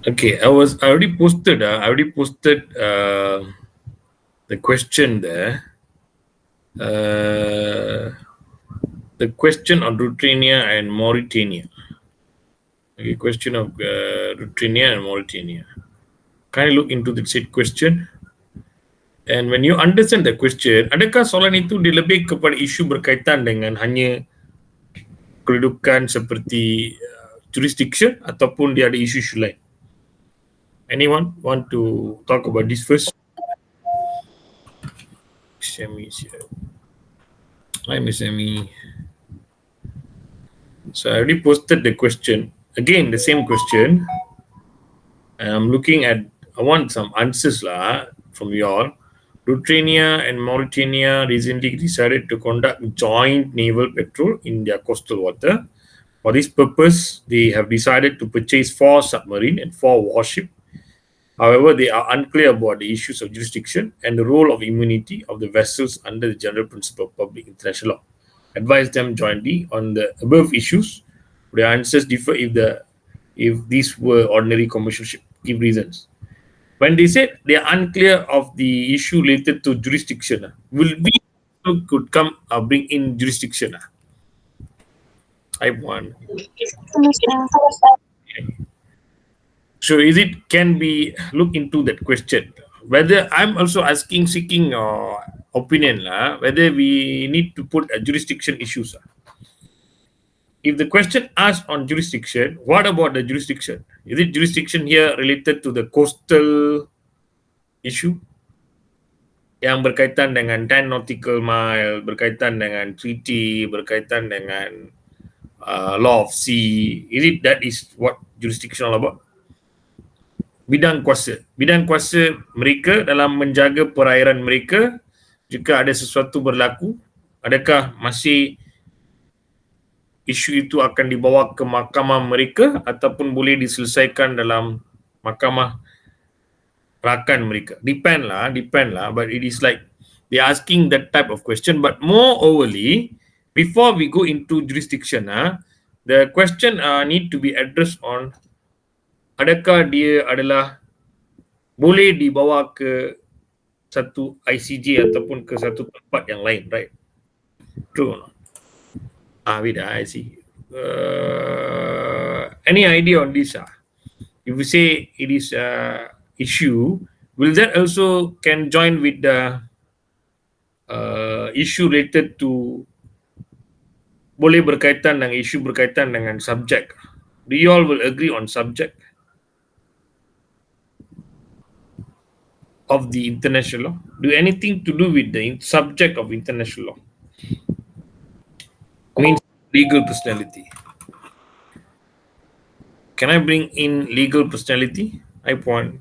Okay, I already posted. The question there. Uh, the question on Rutrania and Mauritania. Okay, question of Rutrania and Mauritania. Can I look into the said question? And when you understand the question, adakah soalan itu dia lebih kepada isu berkaitan dengan hanya kedudukan seperti jurisdiction ataupun dia ada isu-isu lain? Anyone want to talk about this first? Sammy is here. Hi, Miss Amy. So I already posted the question. Again, the same question. I'm looking at, I want some answers from you all. Rutrania and Mauritania recently decided to conduct joint naval patrol in their coastal water. For this purpose, they have decided to purchase 4 submarines and 4 warships. However, they are unclear about the issues of jurisdiction and the role of immunity of the vessels under the general principle of public international law. Advise them jointly on the above issues. The answers differ if these were ordinary commercial ships. Give reasons. When they said they are unclear of the issue related to jurisdiction, will we could come bring in jurisdiction? I want. So is it can be look into that question? Whether I'm also seeking opinion whether we need to put a jurisdiction issues. If the question asked on jurisdiction, what about the jurisdiction? Is it jurisdiction here related to the coastal issue? Yang berkaitan dengan 10 nautical mile, berkaitan dengan treaty, berkaitan dengan law of sea. Is it that is what jurisdiction all about? Bidang kuasa mereka dalam menjaga perairan mereka jika ada sesuatu berlaku, adakah masih isu itu akan dibawa ke mahkamah mereka ataupun boleh diselesaikan dalam mahkamah rakan mereka? Depend lah, but it is like they are asking that type of question. But more overly, before we go into jurisdiction, the question need to be addressed on adakah dia adalah boleh dibawa ke satu ICJ ataupun ke satu tempat yang lain, right? True or not? Wait, I see. Any idea on this? If you say it is issue, will that also can join with the issue related to boleh berkaitan dengan isu berkaitan dengan subject? Do you all will agree on subject of the international law? Do anything to do with the subject of international law? Means legal personality. Can I bring in legal personality? I want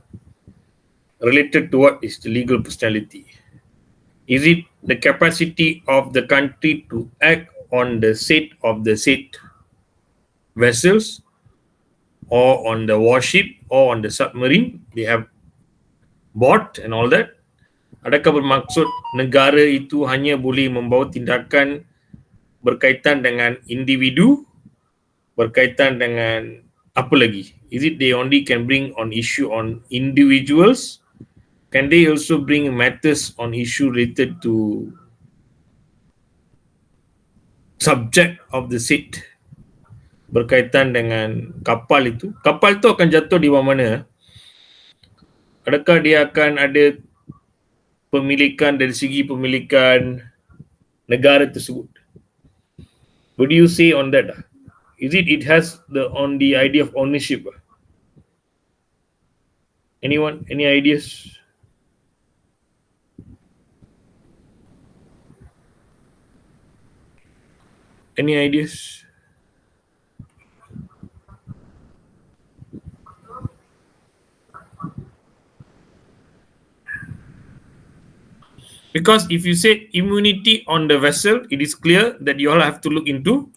related to what is the legal personality? Is it the capacity of the country to act on the state of the said vessels or on the warship or on the submarine they have bought and all that? Adakah bermaksud negara itu hanya boleh membawa tindakan berkaitan dengan individu, berkaitan dengan apa lagi? Is it they only can bring on issue on individuals? Can they also bring matters on issue related to subject of the seat berkaitan dengan kapal itu? Kapal itu akan jatuh di bawah mana? Adakah dia akan ada pemilikan dari segi pemilikan negara tersebut? What do you say on that? Is it has on the idea of ownership? Anyone? Any ideas? Any ideas? Because if you say immunity on the vessel, it is clear that you all have to look into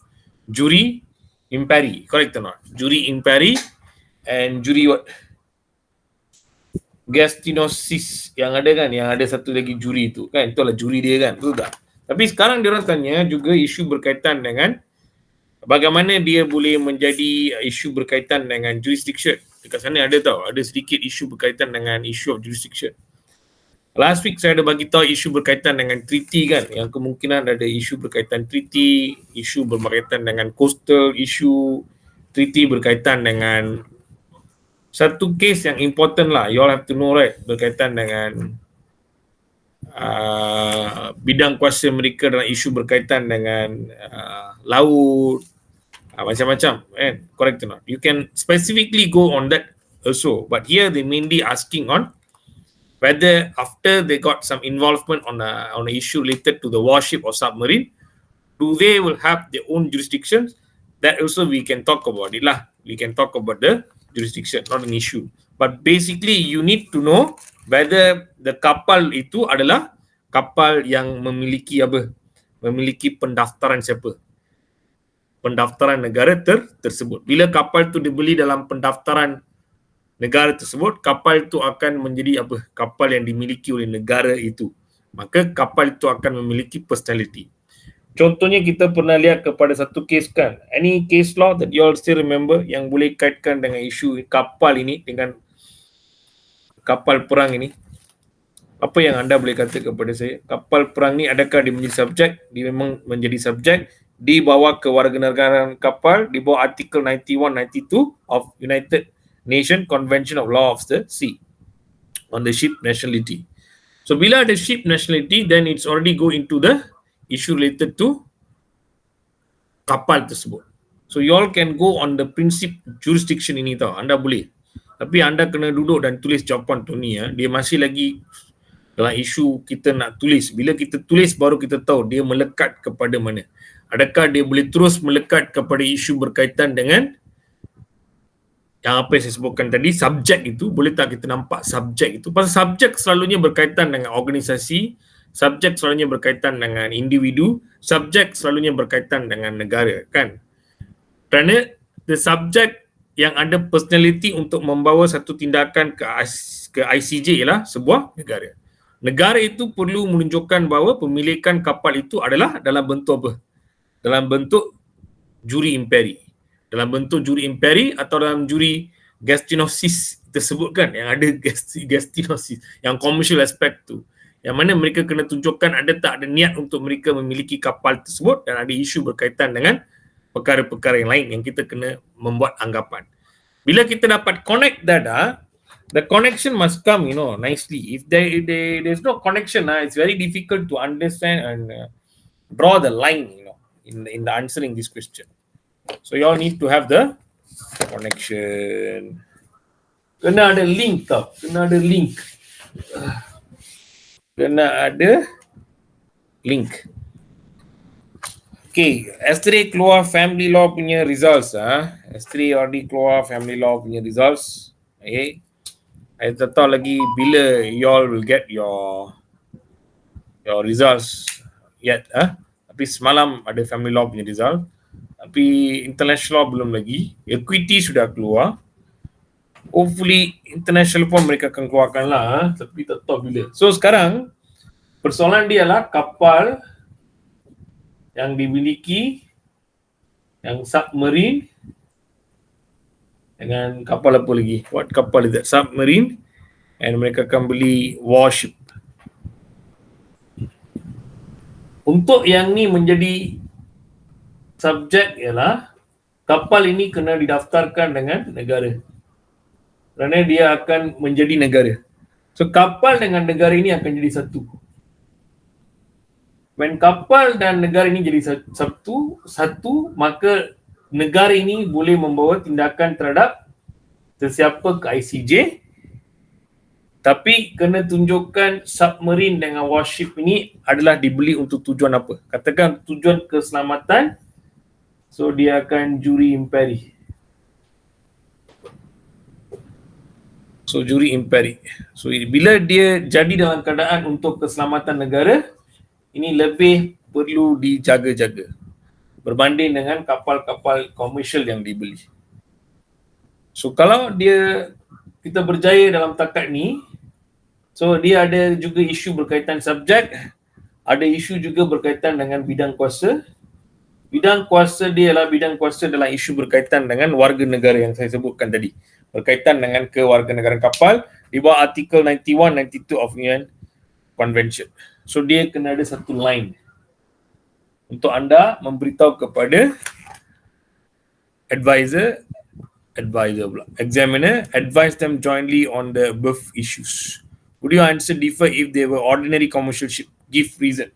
juri impari, correct or not? Juri impari and juri what? Gastinosis yang ada kan, yang ada satu lagi juri itu kan, itulah juri dia kan, betul tak? Tapi sekarang diorang tanya juga isu berkaitan dengan bagaimana dia boleh menjadi isu berkaitan dengan jurisdiction. Dekat sana ada tau, ada sedikit isu berkaitan dengan isu of jurisdiction. Last week saya ada bagi tahu isu berkaitan dengan treaty kan, yang kemungkinan ada isu berkaitan treaty, isu berkaitan dengan coastal issue, treaty berkaitan dengan satu case yang important lah, you all have to know right, berkaitan dengan bidang kuasa mereka dalam isu berkaitan dengan laut, macam-macam kan, correct or not? You can specifically go on that also, but here they mainly asking on whether after they got some involvement on an issue related to the warship or submarine, do they will have their own jurisdictions? That also we can talk about it lah. We can talk about the jurisdiction, not an issue. But basically you need to know whether the kapal itu adalah kapal yang memiliki apa? Memiliki pendaftaran siapa? Pendaftaran negara tersebut. Bila kapal itu dibeli dalam pendaftaran negara tersebut, kapal itu akan menjadi apa? Kapal yang dimiliki oleh negara itu. Maka kapal itu akan memiliki personality. Contohnya kita pernah lihat kepada satu case kan. Any case law that you all still remember yang boleh kaitkan dengan isu kapal ini, dengan kapal perang ini? Apa yang anda boleh kata kepada saya? Kapal perang ni adakah dia menjadi subjek? Dia memang menjadi subjek. Dibawa ke warganegaraan kapal di bawah artikel 91-92 of United Nation Convention of Law of the Sea on the ship nationality. So bila ada ship nationality, then it's already go into the issue related to kapal tersebut. So you all can go on the principle jurisdiction ini tau, anda boleh. Tapi anda kena duduk dan tulis jawapan tu ni ya. Dia masih lagi dalam isu kita nak tulis. Bila kita tulis baru kita tahu dia melekat kepada mana. Adakah dia boleh terus melekat kepada isu berkaitan dengan yang apa yang saya sebutkan tadi, subjek itu, boleh tak kita nampak subjek itu? Pasal subjek selalunya berkaitan dengan organisasi, subjek selalunya berkaitan dengan individu, subjek selalunya berkaitan dengan negara, kan? Kerana the subject yang ada personality untuk membawa satu tindakan ke ICJ ialah sebuah negara. Negara itu perlu menunjukkan bahawa pemilikan kapal itu adalah dalam bentuk apa? Dalam bentuk juri imperi. Dalam bentuk juri imperi atau dalam juri gastinosis tersebut kan, yang ada gastinosis, yang commercial aspect tu. Yang mana mereka kena tunjukkan ada tak ada niat untuk mereka memiliki kapal tersebut dan ada isu berkaitan dengan perkara-perkara yang lain yang kita kena membuat anggapan. Bila kita dapat connect that, the connection must come, nicely. If there's no connection, it's very difficult to understand and draw the line, in the answering this question. So you all need to have the connection. Kena ada link tau. Kena ada link. Okay, yesterday keluar family law punya results. Yesterday already keluar family law punya results. Okay. I tak tahu lagi bila you all will get your results yet. Tapi semalam ada family law punya result. Tapi international law belum lagi. Equity sudah keluar. Hopefully international pun mereka akan keluarkan lah. Tapi tak tahu bila. So sekarang persoalan dia lah kapal yang dimiliki, yang submarine, dengan kapal apa lagi? What kapal is that? Submarine. And mereka akan beli warship. Untuk yang ni menjadi subjek ialah kapal ini kena didaftarkan dengan negara. Kerana dia akan menjadi negara. So kapal dengan negara ini akan jadi satu. When kapal dan negara ini jadi satu, maka negara ini boleh membawa tindakan terhadap sesiapa ke ICJ. Tapi kena tunjukkan submarine dengan warship ini adalah dibeli untuk tujuan apa. Katakan tujuan keselamatan, so dia akan juri imperi. So juri imperi. So bila dia jadi dalam keadaan untuk keselamatan negara, ini lebih perlu dijaga-jaga berbanding dengan kapal-kapal komersial yang dibeli. So kalau kita berjaya dalam takat ni, so dia ada juga isu berkaitan subjek, ada isu juga berkaitan dengan bidang kuasa. Bidang kuasa dia ialah bidang kuasa dalam isu berkaitan dengan warga negara yang saya sebutkan tadi. berkaitan dengan kewarganegaraan kapal di bawah artikel 91, 92 of UN Convention. So dia kena ada satu line untuk anda memberitahu kepada examiner, advise them jointly on the above issues. Would your answer differ if they were ordinary commercial ship? Give reason.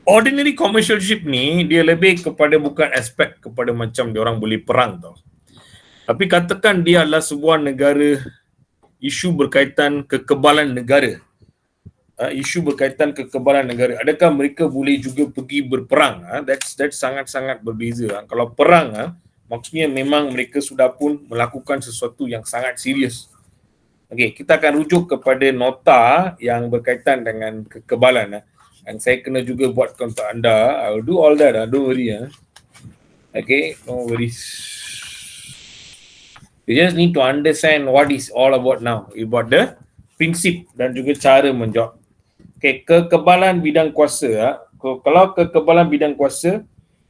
Ordinary commercial ship ni dia lebih kepada bukan aspek kepada macam dia orang boleh perang tau. Tapi katakan dia adalah sebuah negara, isu berkaitan kekebalan negara. Isu berkaitan kekebalan negara. Adakah mereka boleh juga pergi berperang? That's sangat-sangat berbeza. Kalau perang, maksudnya memang mereka sudah pun melakukan sesuatu yang sangat serius. Okey, kita akan rujuk kepada nota yang berkaitan dengan kekebalan. Dan saya kena juga buatkan untuk anda. I'll do all that. Don't worry. Okay, no worries. You just need to understand what is all about now. About the prinsip dan juga cara menjawab. Okay, kekebalan bidang kuasa. Kalau kekebalan bidang kuasa,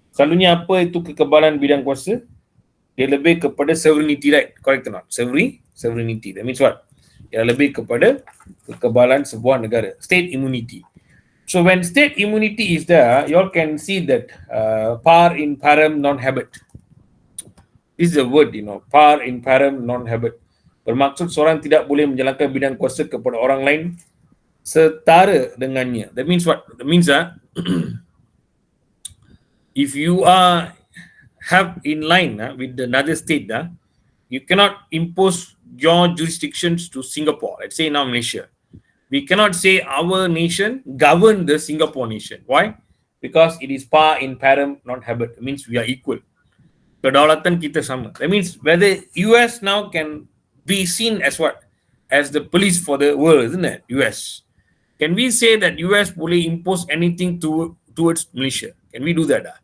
selalunya apa itu kekebalan bidang kuasa? Dia lebih kepada sovereignty right. Correct or not? Sovereignty. That means what? Dia lebih kepada kekebalan sebuah negara. State immunity. So when state immunity is there, you all can see that par in param non-habet. This is a word, par in param non-habet. Bermaksud seorang tidak boleh menjalankan bidang kuasa kepada orang lain setara dengannya. That means what? That means if you have in line with another state, you cannot impose your jurisdictions to Singapore. Let's say now Malaysia. We cannot say our nation govern the Singapore nation. Why? Because it is par in param non-habet. It means we are equal. Kedaulatan kita sama. That means whether US now can be seen as what? As the police for the world, isn't it? US. Can we say that US boleh impose anything towards Malaysia? Can we do that?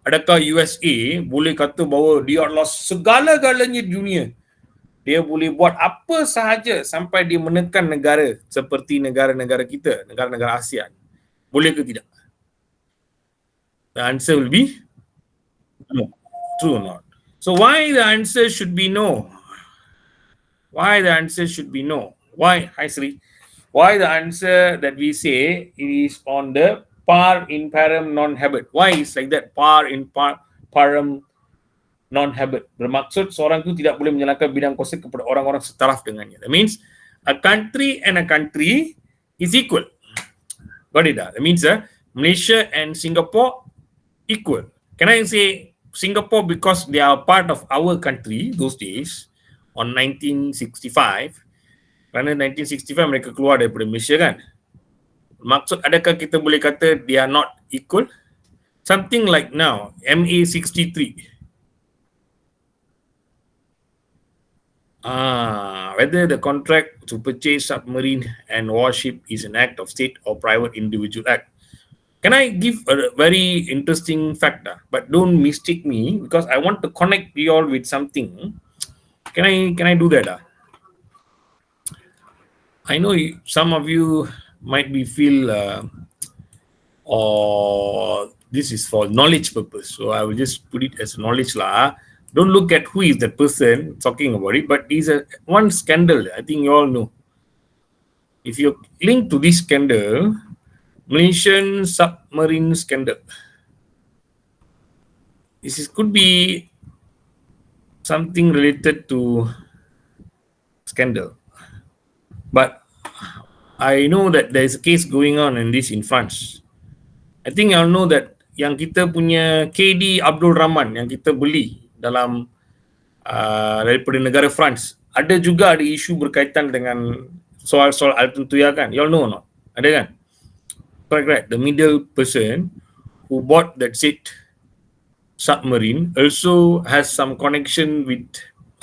Adakah USA boleh kata bahawa dia adalah segala-galanya dunia? Dia boleh buat apa sahaja sampai dia menekan negara seperti negara-negara kita, negara-negara ASEAN. Boleh ke tidak? The answer will be no. True or not? So why the answer should be no? Why the answer should be no? Why? Hi Sri. Why the answer that we say is on the par in param non-habet? Why is like that? Par in param non-habet. Bermaksud seorang itu tidak boleh menjalankan bidang kuasa kepada orang-orang setaraf dengannya. That means a country and a country is equal. Got it? That means Malaysia and Singapore equal. Can I say Singapore because they are part of our country those days on 1965? Kerana 1965 mereka keluar daripada Malaysia kan? Maksud adakah kita boleh kata they are not equal? Something like now, MA 63. Whether the contract to purchase submarine and warship is an act of state or private individual act. Can I give a very interesting fact? But don't mistake me because I want to connect you all with something. Can I do that? I know some of you might be feel or this is for knowledge purpose. So I will just put it as knowledge lah. Don't look at who is the person talking about it, but it's one scandal. I think you all know. If you link to this scandal, Malaysian submarine scandal. Could be something related to scandal. But I know that there is a case going on in this in France. I think you all know that yang kita punya KD Abdul Rahman yang kita beli dalam daripada negara France, ada juga ada isu berkaitan dengan soal-soal Alton Tuya kan? You all know or not? Ada kan? Correct. The middle person who bought that said submarine also has some connection with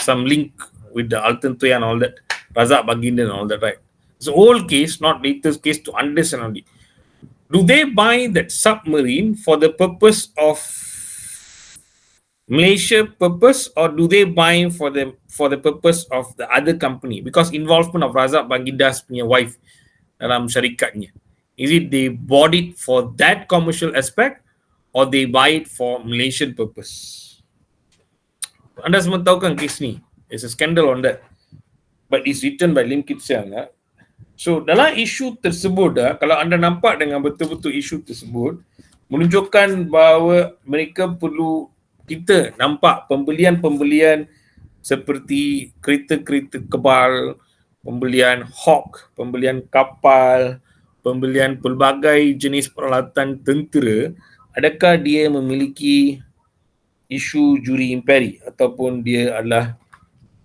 some link with the Alton Tuya and all that, Razak Baginda and all that, right? It's an old case, not latest case, to understand only. Do they buy that submarine for the purpose of Malaysia purpose, or do they buy for the purpose of the other company? Because involvement of Razak Baginda's punya wife dalam syarikatnya. Is it they bought it for that commercial aspect, or they buy it for Malaysian purpose? Anda semua tahu kan kes ni? There's a scandal on that. But it's written by Lim Kit Siang. So dalam isu tersebut, kalau anda nampak dengan betul-betul isu tersebut, menunjukkan bahawa mereka perlu kita nampak pembelian-pembelian seperti kereta-kereta kebal, pembelian Hawk, pembelian kapal, pembelian pelbagai jenis peralatan tentera, adakah dia memiliki isu juri imperi ataupun dia adalah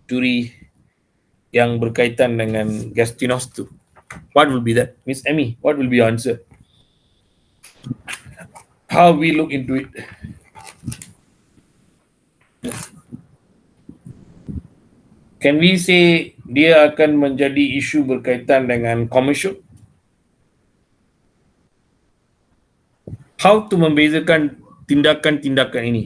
juri yang berkaitan dengan Gastinos tu? What will be that? Miss Emmy, what will be your answer? How we look into it? Can we say dia akan menjadi isu berkaitan dengan commercial? How to membezakan tindakan-tindakan ini?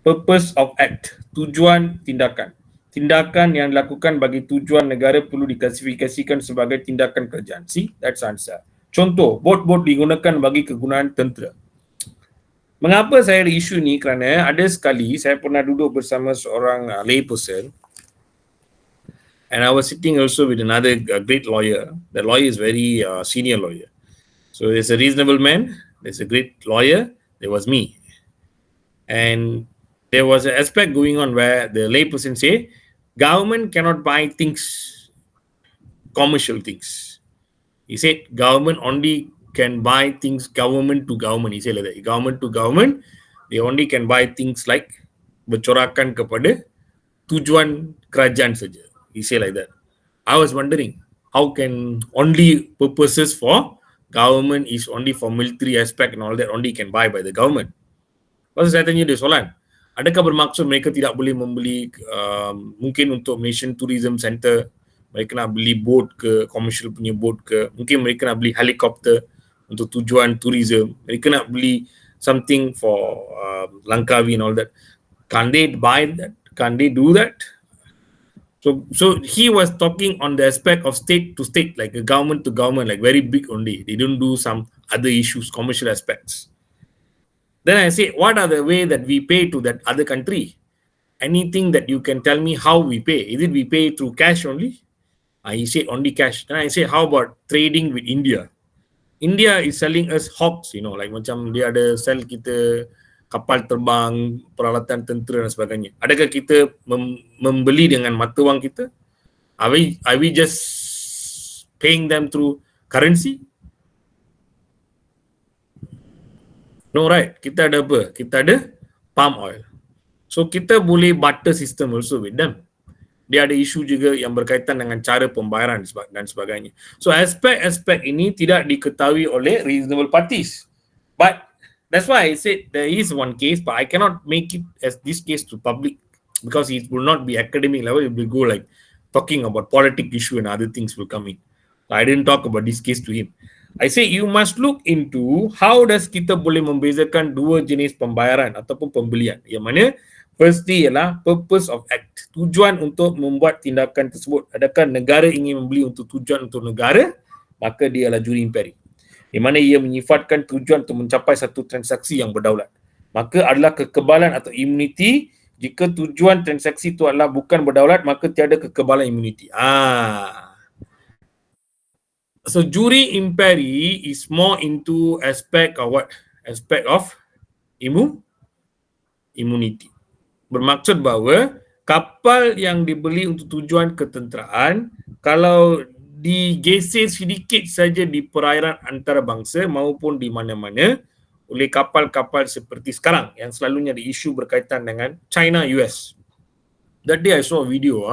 Purpose of act, tujuan tindakan. Tindakan yang dilakukan bagi tujuan negara perlu diklasifikasikan sebagai tindakan kerajaan. See, that's answer. Contoh, bot-bot digunakan bagi kegunaan tentera. Mengapa saya ada isu ni? Kerana ada sekali saya pernah duduk bersama seorang lay person, and I was sitting also with another great lawyer. The lawyer is very senior lawyer. So there's a reasonable man, there's a great lawyer, there was me. And there was an aspect going on where the lay person say, government cannot buy things, commercial things. He said, government only can buy things government to government. He said like that, government to government, they only can buy things like bercorakan kepada tujuan kerajaan saja. He said like that. I was wondering, how can only purposes for government is only for military aspect and all that only can buy by the government? Lepas saya tanya dia soalan, adakah bermaksud mereka tidak boleh membeli mungkin untuk Malaysian Tourism Center, mereka nak beli boat ke, commercial punya boat ke, mungkin mereka nak beli helikopter untuk tujuan tourism, mereka nak beli something for Langkawi and all that. Can they buy that? Can they do that? So he was talking on the aspect of state to state, like a government to government, like very big only. They don't do some other issues, commercial aspects. Then I say, what are the way that we pay to that other country? Anything that you can tell me how we pay? Is it we pay through cash only? He said only cash. Then I say, how about trading with India? India is selling us hawks, like macam dia ada sell kita kapal terbang, peralatan tentera dan sebagainya. Adakah kita membeli dengan mata wang kita? Are we just paying them through currency? No, right? Kita ada apa? Kita ada palm oil. So kita boleh barter system also with them. Dia ada isu juga yang berkaitan dengan cara pembayaran dan sebagainya. So aspek-aspek ini tidak diketahui oleh reasonable parties. But that's why I said there is one case, but I cannot make it as this case to public because it will not be academic level. It will go like talking about politic issue and other things will come in. So I didn't talk about this case to him. I say you must look into how does kita boleh membezakan dua jenis pembayaran ataupun pembelian. Yang mana firstly ialah purpose of act. Tujuan untuk membuat tindakan tersebut. Adakah negara ingin membeli untuk tujuan untuk negara? Maka dia adalah juri imperi. Di mana ia menyifatkan tujuan untuk mencapai satu transaksi yang berdaulat. Maka adalah kekebalan atau imuniti. Jika tujuan transaksi itu adalah bukan berdaulat, maka tiada kekebalan imuniti. So juri imperi is more into aspect of what? Aspect of immunity. Bermaksud bahawa kapal yang dibeli untuk tujuan ketenteraan, kalau digeser sedikit saja di perairan antarabangsa maupun di mana-mana oleh kapal-kapal seperti sekarang yang selalunya ada isu berkaitan dengan China US. That day I saw a video,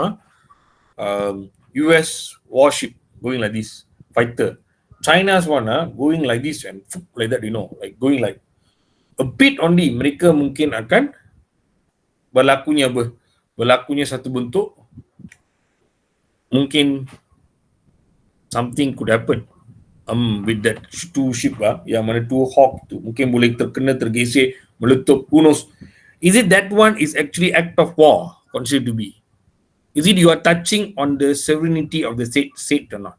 US warship going like this. Fighter. China's one going like this and like that, like going like a bit only, mereka mungkin akan berlakunya satu bentuk, mungkin something could happen with that two ship yang mana two hawk tu mungkin boleh tergeser, meletup, who knows. Is it that one is actually act of war considered to be? Is it you are touching on the sovereignty of the state or not?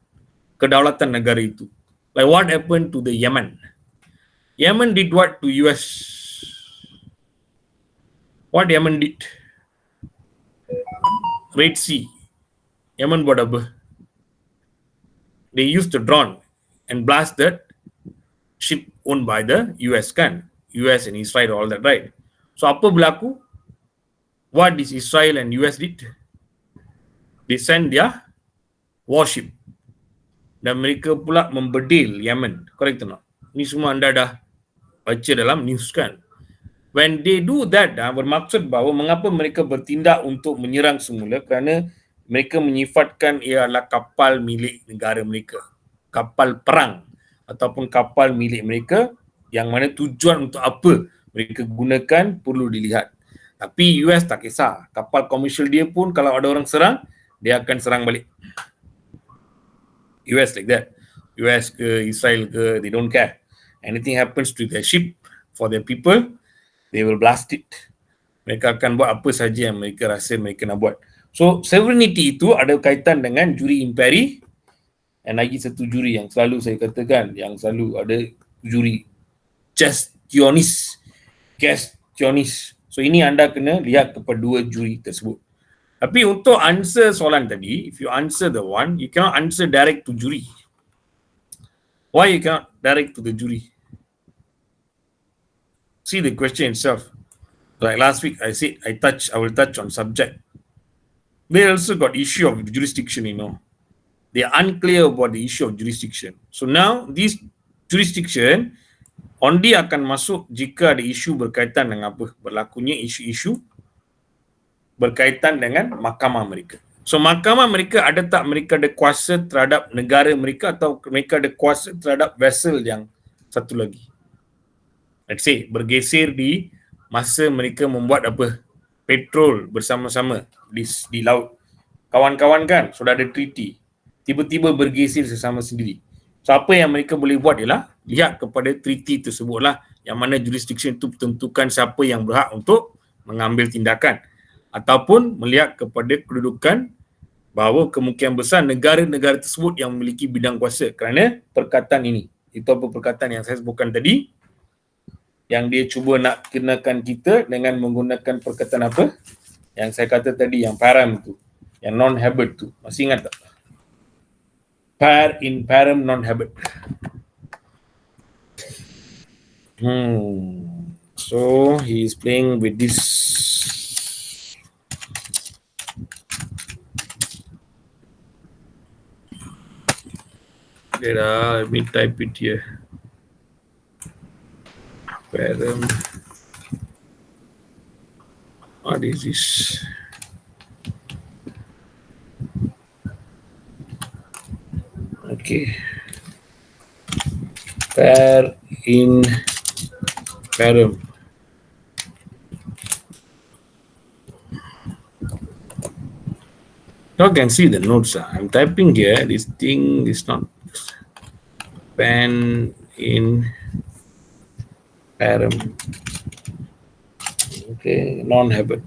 Kedaulatan negara itu. Like what happened to the Yemen? Yemen did what to US? What Yemen did? Red Sea. Yemen buat apa? They used the drone and blast that ship owned by the US kan. US and Israel all that, right? So apa berlaku? What did Israel and US did? They send their warship dan mereka pula membedil Yemen. Correct or not? Ni semua anda dah baca dalam news kan. When they do that, bermaksud bahawa mengapa mereka bertindak untuk menyerang semula, kerana mereka menyifatkan ia adalah kapal milik negara mereka, kapal perang ataupun kapal milik mereka, yang mana tujuan untuk apa mereka gunakan perlu dilihat. Tapi US tak kisah, kapal komersial dia pun kalau ada orang serang, dia akan serang balik. US like that. US ke Israel ke, they don't care. Anything happens to their ship, for their people, they will blast it. Mereka akan buat apa saja yang mereka rasa mereka nak buat. So, sovereignty itu ada kaitan dengan juri imperi, dan lagi satu juri yang selalu saya katakan, yang selalu ada juri gestionis. So, ini anda kena lihat kepada dua juri tersebut. Tapi untuk answer soalan tadi, if you answer the one, you cannot answer direct to juri. Why you cannot direct to the jury? See the question itself. Like last week, I said I will touch on subject. They also got issue of jurisdiction, They are unclear about the issue of jurisdiction. So now, this jurisdiction only akan masuk jika ada isu berkaitan dengan apa? Berlakunya isu-isu berkaitan dengan mahkamah mereka. So mahkamah mereka ada tak mereka ada kuasa terhadap negara mereka, atau mereka ada kuasa terhadap vessel yang satu lagi? Let's say bergeser di masa mereka membuat apa? Petrol bersama-sama di laut. Kawan-kawan kan, sudah ada treaty. Tiba-tiba bergeser sesama sendiri. So apa yang mereka boleh buat ialah lihat kepada treaty tersebutlah, yang mana jurisdiction itu tentukan siapa yang berhak untuk mengambil tindakan, ataupun melihat kepada kedudukan bahawa kemungkinan besar negara-negara tersebut yang memiliki bidang kuasa, kerana perkataan ini. Itu apa perkataan yang saya sebutkan tadi, yang dia cuba nak kenakan kita dengan menggunakan perkataan apa yang saya kata tadi, yang param tu, yang non-habit tu. Masih ingat tak? Par in param non-habit. So he is playing with this. Let me type it here. Param. What is this? Okay. Par in param. You can see the notes. I'm typing here. This thing is not pen in param. Okay, non-habit.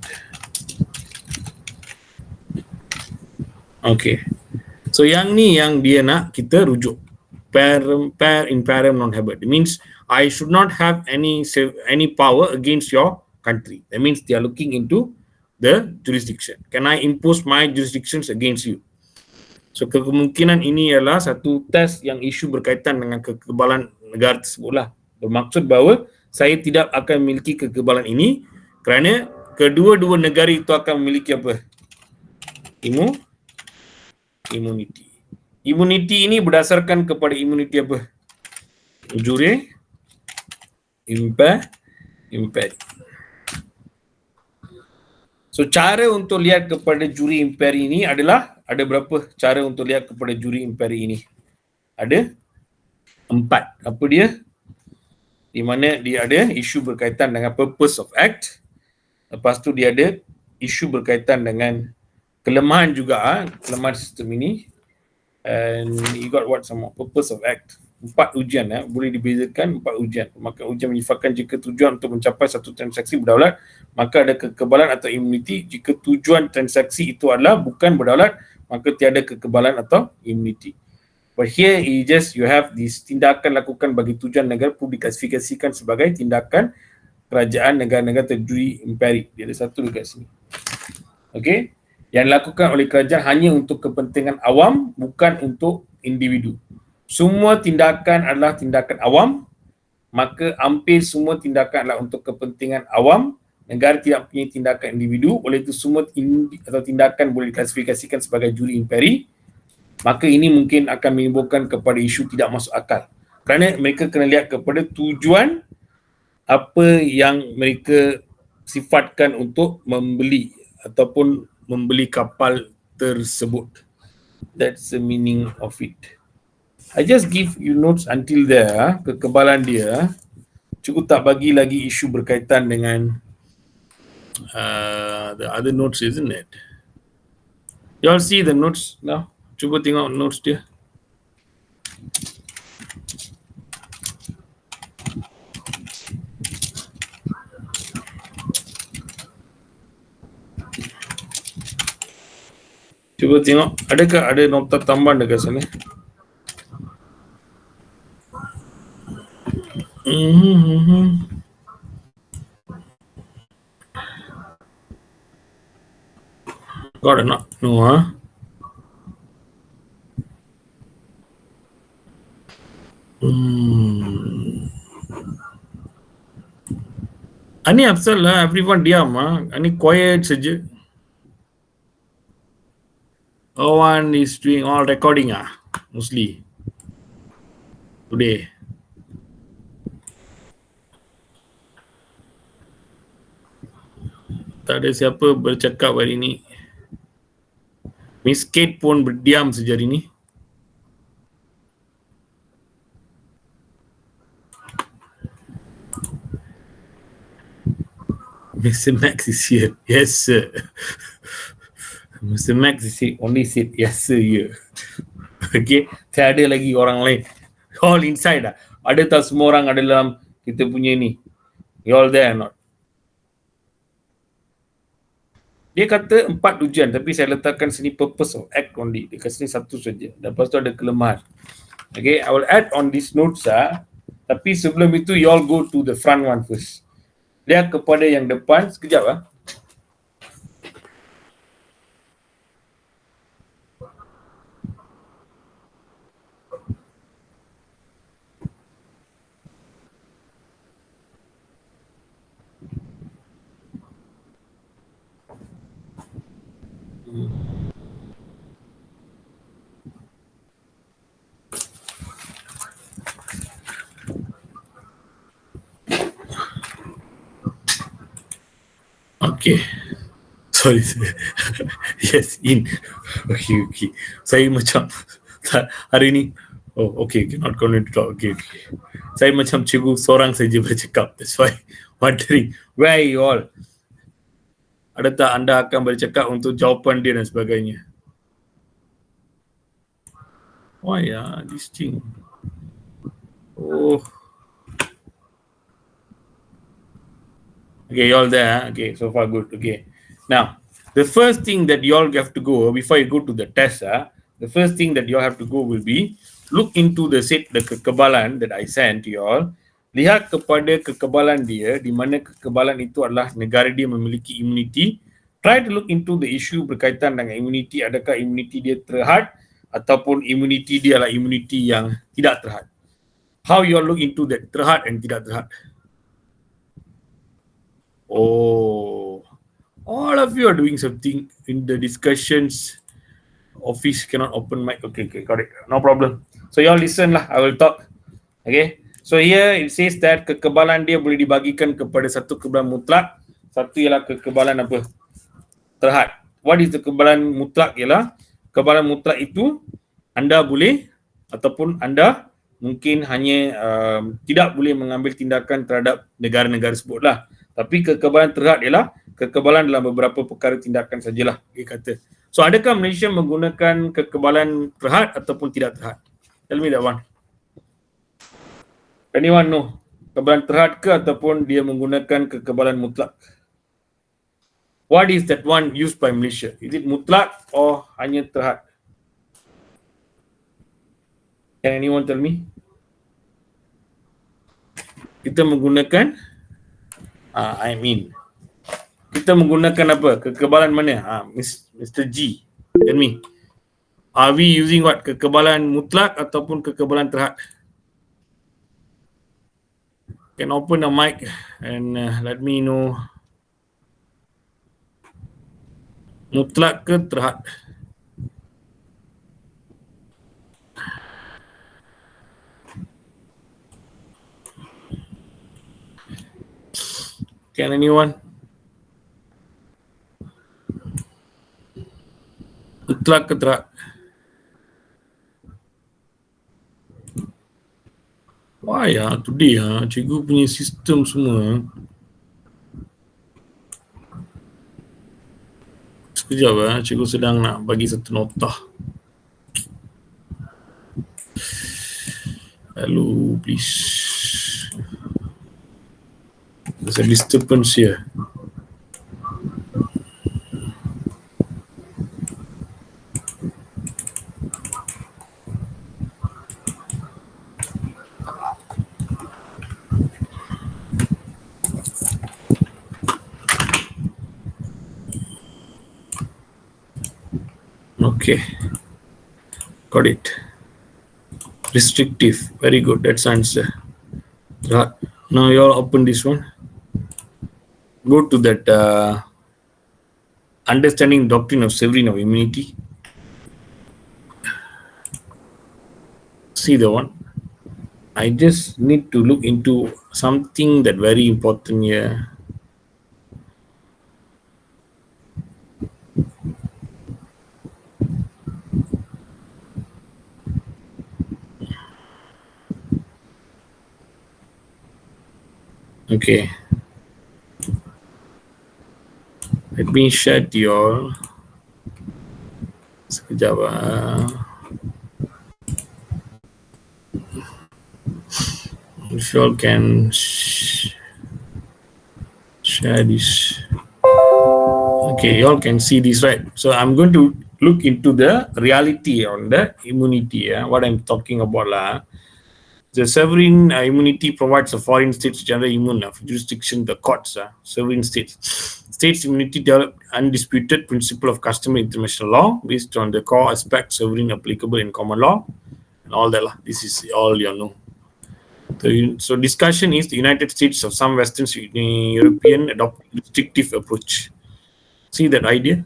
Okay. So yang ni yang dia nak kita rujuk. Pair in param non-habit. It means I should not have any power against your country. That means they are looking into the jurisdiction. Can I impose my jurisdictions against you? So kemungkinan ini adalah satu test yang isu berkaitan dengan kekebalan negara tersebut lah. Bermaksud bahawa saya tidak akan memiliki kekebalan ini kerana kedua-dua negara itu akan memiliki apa? Immunity. Immunity ini berdasarkan kepada immunity apa? Jure imperi. So cara untuk lihat kepada juri imperi ini adalah, ada berapa cara untuk lihat kepada juri imperi ini? Ada 4. Apa dia? Di mana dia ada isu berkaitan dengan purpose of act. Lepas tu dia ada isu berkaitan dengan kelemahan juga, kelemahan sistem ini. And you got what some purpose of act. 4 ujian boleh dibezakan 4 ujian. Maka ujian menyifatkan jika tujuan untuk mencapai satu transaksi berdaulat, maka ada kekebalan atau immunity. Jika tujuan transaksi itu adalah bukan berdaulat, maka tiada kekebalan atau immunity. But here you have this tindakan lakukan bagi tujuan negara perlu diklasifikasikan sebagai tindakan kerajaan negara-negara terdiri imperi. Dia ada satu dekat sini. Okay. yang dilakukan oleh kerajaan hanya untuk kepentingan awam, bukan untuk individu. Semua tindakan adalah tindakan awam, maka hampir semua tindakan adalah untuk kepentingan awam. Negara tidak punya tindakan individu, oleh itu semua atau tindakan boleh diklasifikasikan sebagai juri imperi. Maka ini mungkin akan menimbulkan kepada isu tidak masuk akal. Kerana mereka kena lihat kepada tujuan apa yang mereka sifatkan untuk membeli ataupun membeli kapal tersebut. That's the meaning of it. I just give you notes until there, kekebalan dia. Cukup tak bagi lagi isu berkaitan dengan the other notes, isn't it? You all see the notes now? Cuba tengok notes dia. Cuba tengok, adakah ada nota tambahan dekat sana? Got or not? No, huh? Ani Afsal lah, everyone diam ah. Ani quiet saja. No one is doing all recording mostly today. Tak ada siapa bercakap hari ni. Miss Kate pun berdiam saja hari ni. Mr. Max is here. Yes, sir. Mr. Max is here. Only said yes, sir, here. Okay. Tak ada lagi orang lain. All inside dah. Ada tak semua orang ada dalam kita punya ni? You all there or not? Dia kata 4 tujuan, tapi saya letakkan sini purpose of act only. Dekat sini satu saja. Lepas tu ada kelemahan. Okay, I will add on these notes tapi sebelum itu you all go to the front one first. Lihat kepada yang depan sekejap Okay. Sorry. Yes, in. Okay. Saya macam hari ni. Oh, okay. Not going to talk. Okay. Saya macam cikgu seorang saja bercakap. That's why wondering where you all. Ada tak anda akan bercakap untuk jawapan dia dan sebagainya? Why this thing? Oh. Okay, you all there? Okay, so far good. Okay. Now, the first thing that you all have to go before you go to the test, the first thing that you all have to go will be look into the kekebalan that I sent to you all. Lihat kepada kekebalan dia, di mana kekebalan itu adalah negara dia memiliki immunity. Try to look into the issue berkaitan dengan immunity. Adakah immunity dia terhad ataupun immunity dia adalah immunity yang tidak terhad. How you all look into that terhad and tidak terhad? Oh, all of you are doing something in the discussions. Office cannot open mic. Okay, got it. No problem. So you all listen lah. I will talk. Okay. So here it says that kekebalan dia boleh dibagikan kepada satu kekebalan mutlak. Satu ialah kekebalan apa? Terhad. What is the kekebalan mutlak ialah? Kekebalan mutlak itu anda boleh ataupun anda mungkin hanya tidak boleh mengambil tindakan terhadap negara-negara tersebut lah. Tapi kekebalan terhad ialah kekebalan dalam beberapa perkara tindakan sajalah, dia kata. So adakah Malaysia menggunakan kekebalan terhad ataupun tidak terhad? Tell me that one. Anyone know? Kekebalan terhad ke ataupun dia menggunakan kekebalan mutlak? What is that one used by Malaysia? Is it mutlak or hanya terhad? Can anyone tell me? Kita menggunakan Kita menggunakan apa? Kekebalan mana? Mr. G. Tell me. Are we using what? Kekebalan mutlak ataupun kekebalan terhad? Can open the mic and let me know. Mutlak ke terhad? Can anyone? Mutlak ke terhad? Wah ya, today cikgu punya sistem semua. Sekejap cikgu sedang nak bagi satu notah. Hello, please. There's a disturbance here. Okay, got it. Restrictive, very good. That's answer. Now you all open this one. Go to that understanding doctrine of sovereign of immunity. See the one. I just need to look into something that very important here. Okay. Let me share to you all. Sekejap. If you all can share this. Okay, you all can see this, right? So I'm going to look into the reality on the immunity. What I'm talking about. The sovereign immunity provides a foreign states general immune of jurisdiction, the courts, sovereign states. States immunity develop undisputed principle of customary international law based on the core aspects sovereign applicable in common law and all that. This is all you know. So discussion is the United States of some Western European adopt restrictive approach. See that idea,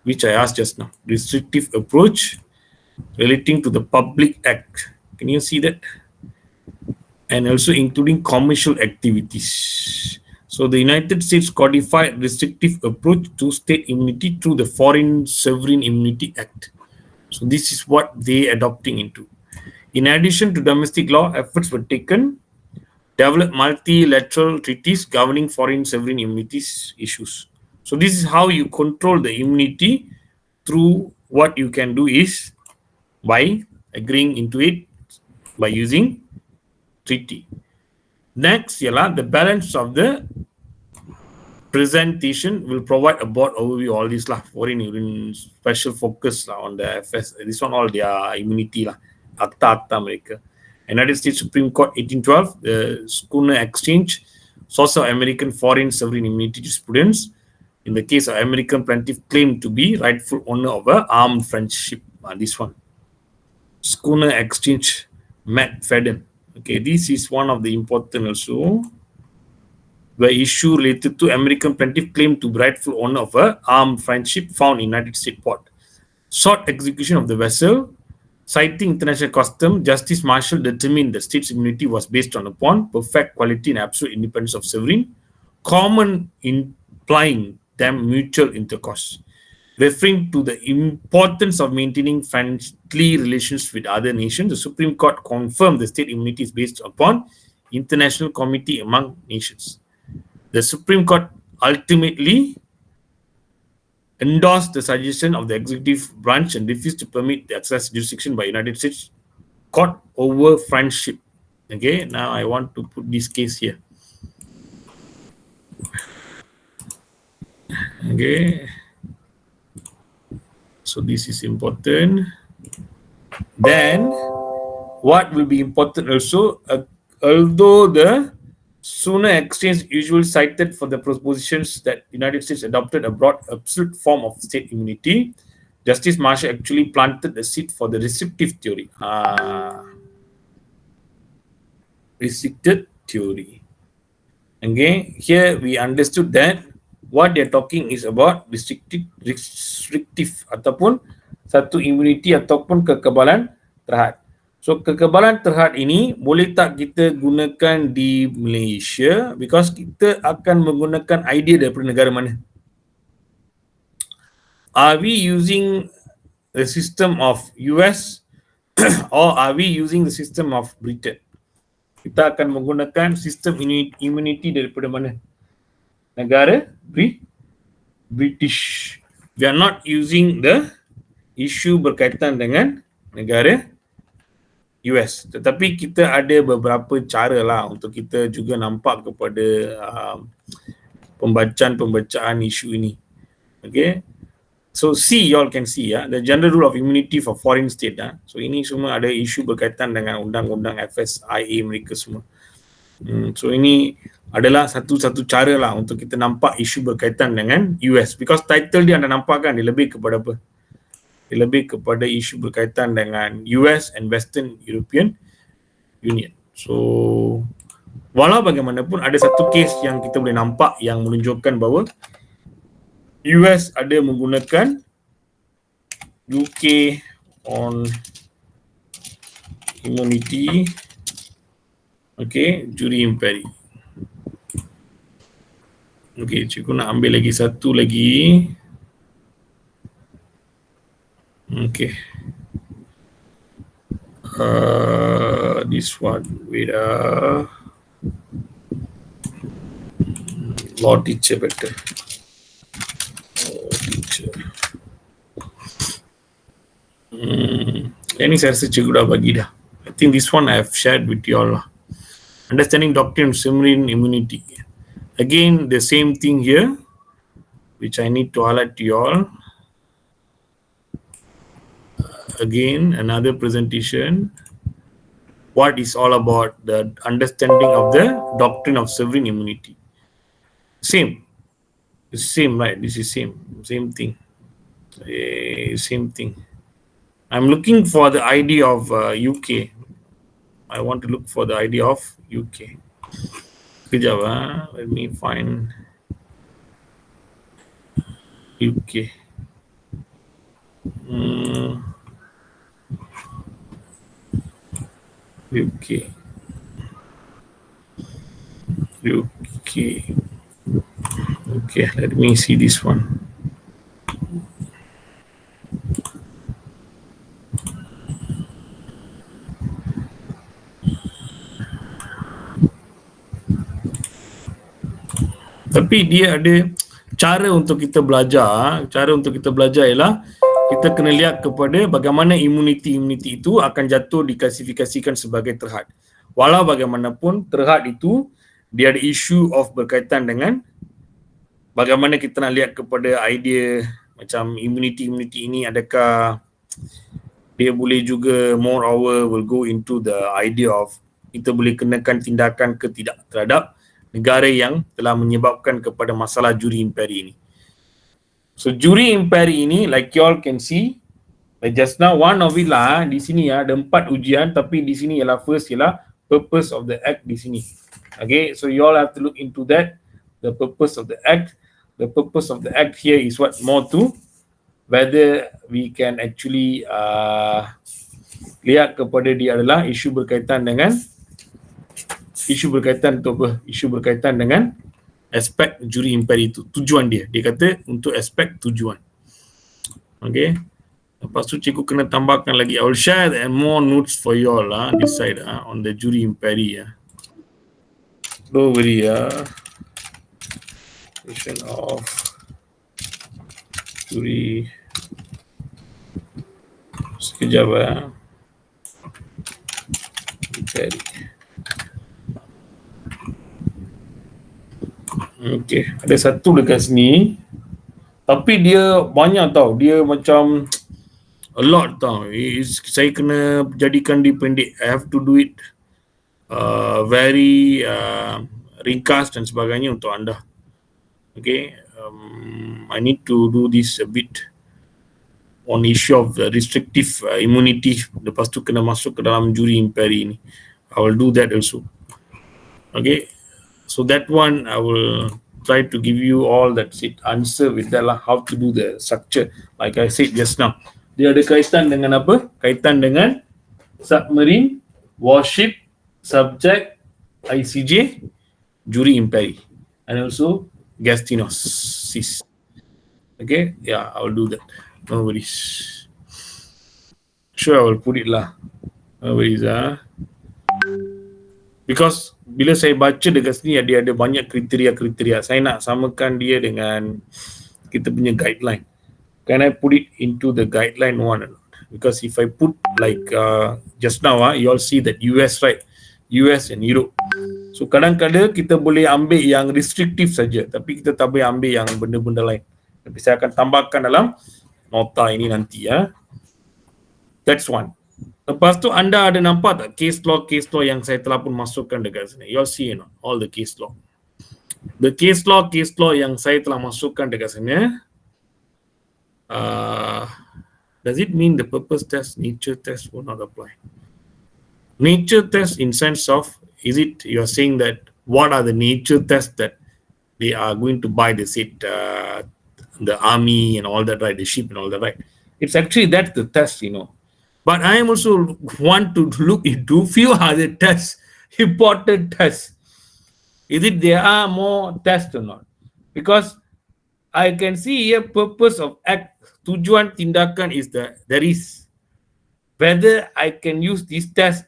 which I asked just now. Restrictive approach relating to the Public Act. Can you see that? And also including commercial activities. So the United States codified restrictive approach to state immunity through the Foreign Sovereign Immunity Act. So this is what they adopting into. In addition to domestic law, efforts were taken develop multilateral treaties governing foreign sovereign immunities issues. So this is how you control the immunity through what you can do is by agreeing into it by using treaty. Next, the balance of the presentation will provide a broad overview all this foreign special focus on the FS. This one all their immunity akta mereka. United States Supreme Court 1812, the Schooner Exchange, source of American foreign sovereign immunity jurisprudence. In the case of American plaintiff claimed to be rightful owner of a armed friendship. This one, Schooner Exchange, Matt Fadden. Okay, this is one of the important also. The issue related to American plaintiff claimed to be rightful owner of a armed friendship found in United States port. Short execution of the vessel, citing international custom, Justice Marshall determined the state's immunity was based upon perfect quality and absolute independence of sovereign, common implying them mutual intercourse. Referring to the importance of maintaining friendly relations with other nations, the Supreme Court confirmed the state immunity is based upon international committee among nations. The Supreme Court ultimately endorsed the suggestion of the executive branch and refused to permit the access jurisdiction by United States court over friendship. Okay, now I want to put this case here. Okay. So this is important. Then what will be important also, although the Sooner exchange usually cited for the propositions that United States adopted a broad absolute form of state immunity. Justice Marshall actually planted the seed for the restrictive theory. Restricted theory. Okay, here we understood that what they're talking is about restrictive ataupun satu immunity ataupun kekebalan terhad. So kekebalan terhad ini boleh tak kita gunakan di Malaysia because kita akan menggunakan idea daripada negara mana? Are we using the system of US or are we using the system of Britain? Kita akan menggunakan sistem immunity daripada mana? Negara British. We are not using the isu berkaitan dengan negara US. Tetapi kita ada beberapa cara lah untuk kita juga nampak kepada pembacaan isu ini. Okay. So y'all can see the general rule of immunity for foreign state. So ini semua ada isu berkaitan dengan undang-undang FSIA mereka semua. So ini adalah satu cara lah untuk kita nampak isu berkaitan dengan US. Because title dia anda nampak kan, dia lebih kepada apa? Dia lebih kepada isu berkaitan dengan US and Western European Union. So walau bagaimanapun ada satu kes yang kita boleh nampak yang menunjukkan bahawa US ada menggunakan UK on immunity, okay, juri imperi. Okay, cikgu nak ambil lagi satu lagi. Okay. This one, wait. Law teacher better. Ini saya rasa cikgu dah bagi dah. I think this one I have shared with you all. Understanding doctrine of sovereign immunity. Again, the same thing here, which I need to highlight to you all. Again, another presentation. What is all about the understanding of the doctrine of sovereign immunity. Same. It's same, right? This is same thing. Same thing. I'm looking for the idea of UK. I want to look for the idea of UK. Kejap, let me find UK. UK. Okay, let me see this one. Tapi dia ada cara untuk kita belajar. Cara untuk kita belajar ialah kita kena lihat kepada bagaimana immunity itu akan jatuh diklasifikasikan sebagai terhad. Walau bagaimanapun terhad itu dia ada isu of berkaitan dengan bagaimana kita nak lihat kepada idea macam immunity ini, adakah dia boleh juga more over will go into the idea of kita boleh kenakan tindakan ke tidak terhadap negara yang telah menyebabkan kepada masalah juri imperi ini. So juri imperi ini, like you all can see, like just now one of it lah, di sini ada 4 ujian, tapi di sini ialah first ialah purpose of the act di sini. Okay, so you all have to look into that, the purpose of the act. The purpose of the act here is what more to whether we can actually lihat kepada dia adalah isu berkaitan dengan aspek juri imperi itu, tujuan dia. Dia kata untuk aspek tujuan. Okay. Lepas tu cikgu kena tambahkan lagi. I will share and more notes for you all this side on the juri imperi. Don't worry. Question of juri. Sekejap imperi. Okay, ada satu dekat sini. Tapi dia banyak tau. Dia macam a lot tau. Saya kena jadikan dia pendek. I have to do it very recast dan sebagainya untuk anda. Okay, I need to do this a bit on issue of the restrictive immunity. Lepas tu kena masuk ke dalam juri imperi ni. I will do that also. Okay, so that one I will try to give you all that answer with that lah, how to do the structure. Like I said just now, dia ada kaitan dengan apa? Kaitan dengan submarine, warship, subject, ICJ, juri imperi, and also Gastinosis. Okay, yeah, I will do that. No worries. Sure, I will put it lah. No worries because bila saya baca dekat sini dia ada banyak kriteria-kriteria. Saya nak samakan dia dengan kita punya guideline. Can I put it into the guideline one? Because if I put like just now, you all see that US, right? US and Europe. So kadang-kadang kita boleh ambil yang restrictive saja, tapi kita tak boleh ambil yang benda-benda lain. Tapi saya akan tambahkan dalam nota ini nanti ya. That's one. Lepas tu anda ada nampak tak case law yang saya telah pun masukkan dekat sini. You all see all the case law. The case law yang saya telah masukkan dekat sini. Does it mean the purpose test, nature test will not apply? Nature test in sense of, is it you're saying that what are the nature tests that they are going to buy, they said the army and all that, right? The ship and all that, right? It's actually that's the test, But I am also want to look into few other tests, important tests. Is it there are more tests or not? Because I can see here purpose of act, tujuan tindakan is that there is whether I can use this test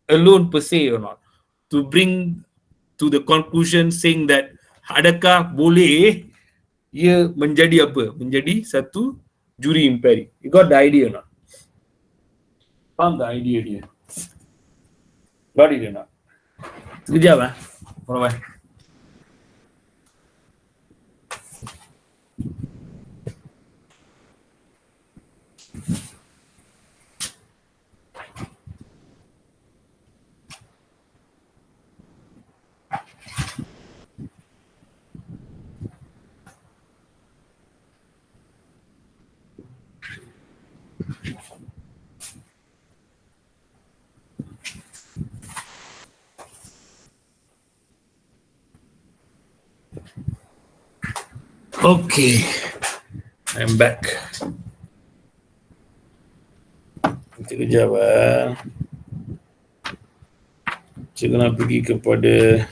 alone per se or not to bring to the conclusion saying that adakah boleh ia menjadi apa? Menjadi satu juri imperi. You got the idea or not? Faham the idea dia? Got it or not? Sekejap Alright. Okay, I'm back. Sekejap Saya nak pergi kepada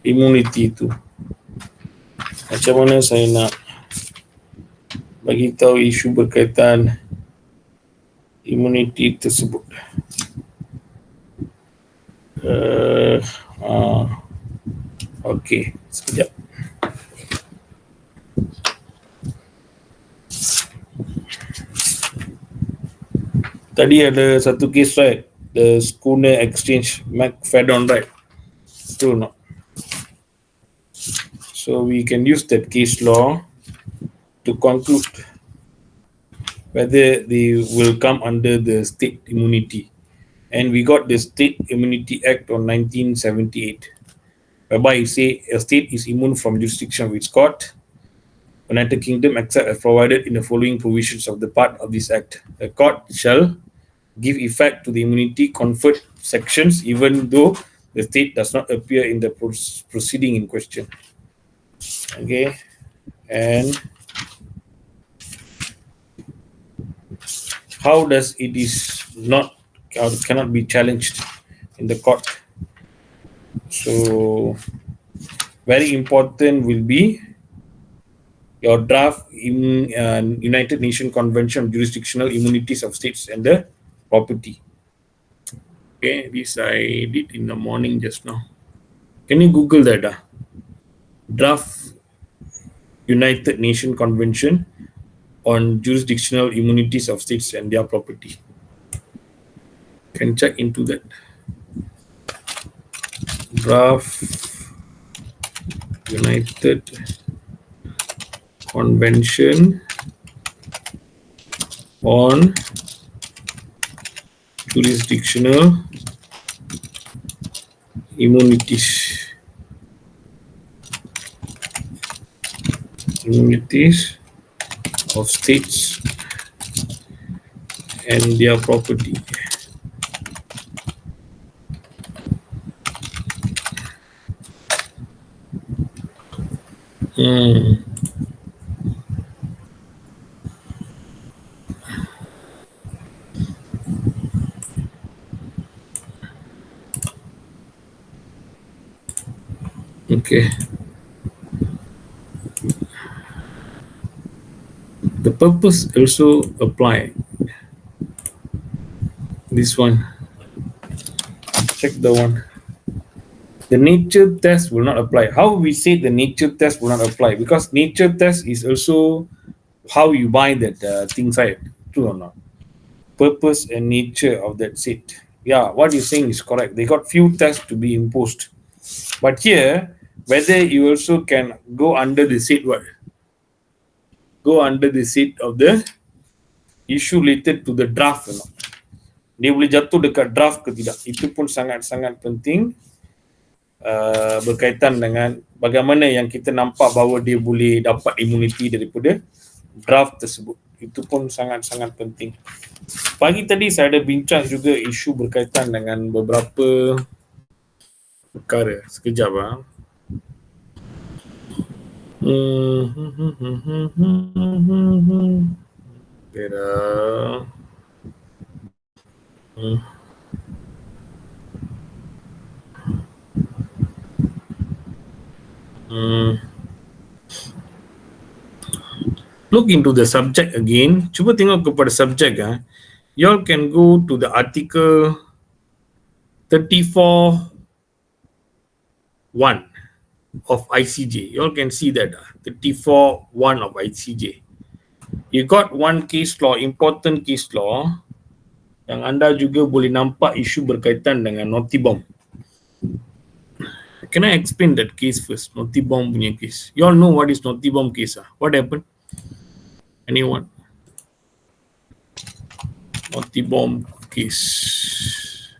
immunity tu. Macam mana saya nak bagi tahu isu berkaitan immunity tersebut. Okay, sekejap. Tadi ada satu case, right? The schooner exchange McFadden, right? True or not? So we can use that case law to conclude whether they will come under the state immunity. And we got the State Immunity Act on 1978, whereby it say a state is immune from jurisdiction of its court, United Kingdom, except as provided in the following provisions of the part of this act. The court shall give effect to the immunity conferred sections even though the state does not appear in the proceeding in question. Okay, and how does it is not cannot be challenged in the court? So very important will be your draft in United Nations Convention of Jurisdictional Immunities of States and the Property. Okay, this I did in the morning just now. Can you Google that? Draft United Nations Convention on Jurisdictional Immunities of States and their Property. Can check into that. Draft United Convention on Jurisdictional Immunities immunities of states and their property. Hmm. Okay. The purpose also apply. This one. Check the one. The nature test will not apply. How we say the nature test will not apply? Because nature test is also how you buy that thing side. True or not? Purpose and nature of that seat. Yeah, what you're saying is correct. They got few tests to be imposed. But here, whether you also can go under the seat what? Go under the seat of the issue related to the draft or not. Dia boleh jatuh dekat draft ke tidak. Itu pun sangat-sangat penting berkaitan dengan bagaimana yang kita nampak bahawa dia boleh dapat imuniti daripada draft tersebut. Itu pun sangat-sangat penting. Pagi tadi saya ada bincang juga isu berkaitan dengan beberapa perkara. Sekejap ah. Better. Look into the subject again. Cuba tengok kepada subject ah. Y'all can go to the article 34(1) of ICJ. Y'all can see that 34(1) of ICJ. You got one case law, important case law yang anda juga boleh nampak isu berkaitan dengan naughty bomb. Can I explain that case first? Naughty bomb punya case. You all know what is naughty bomb case? What happened? Anyone? Naughty bomb case.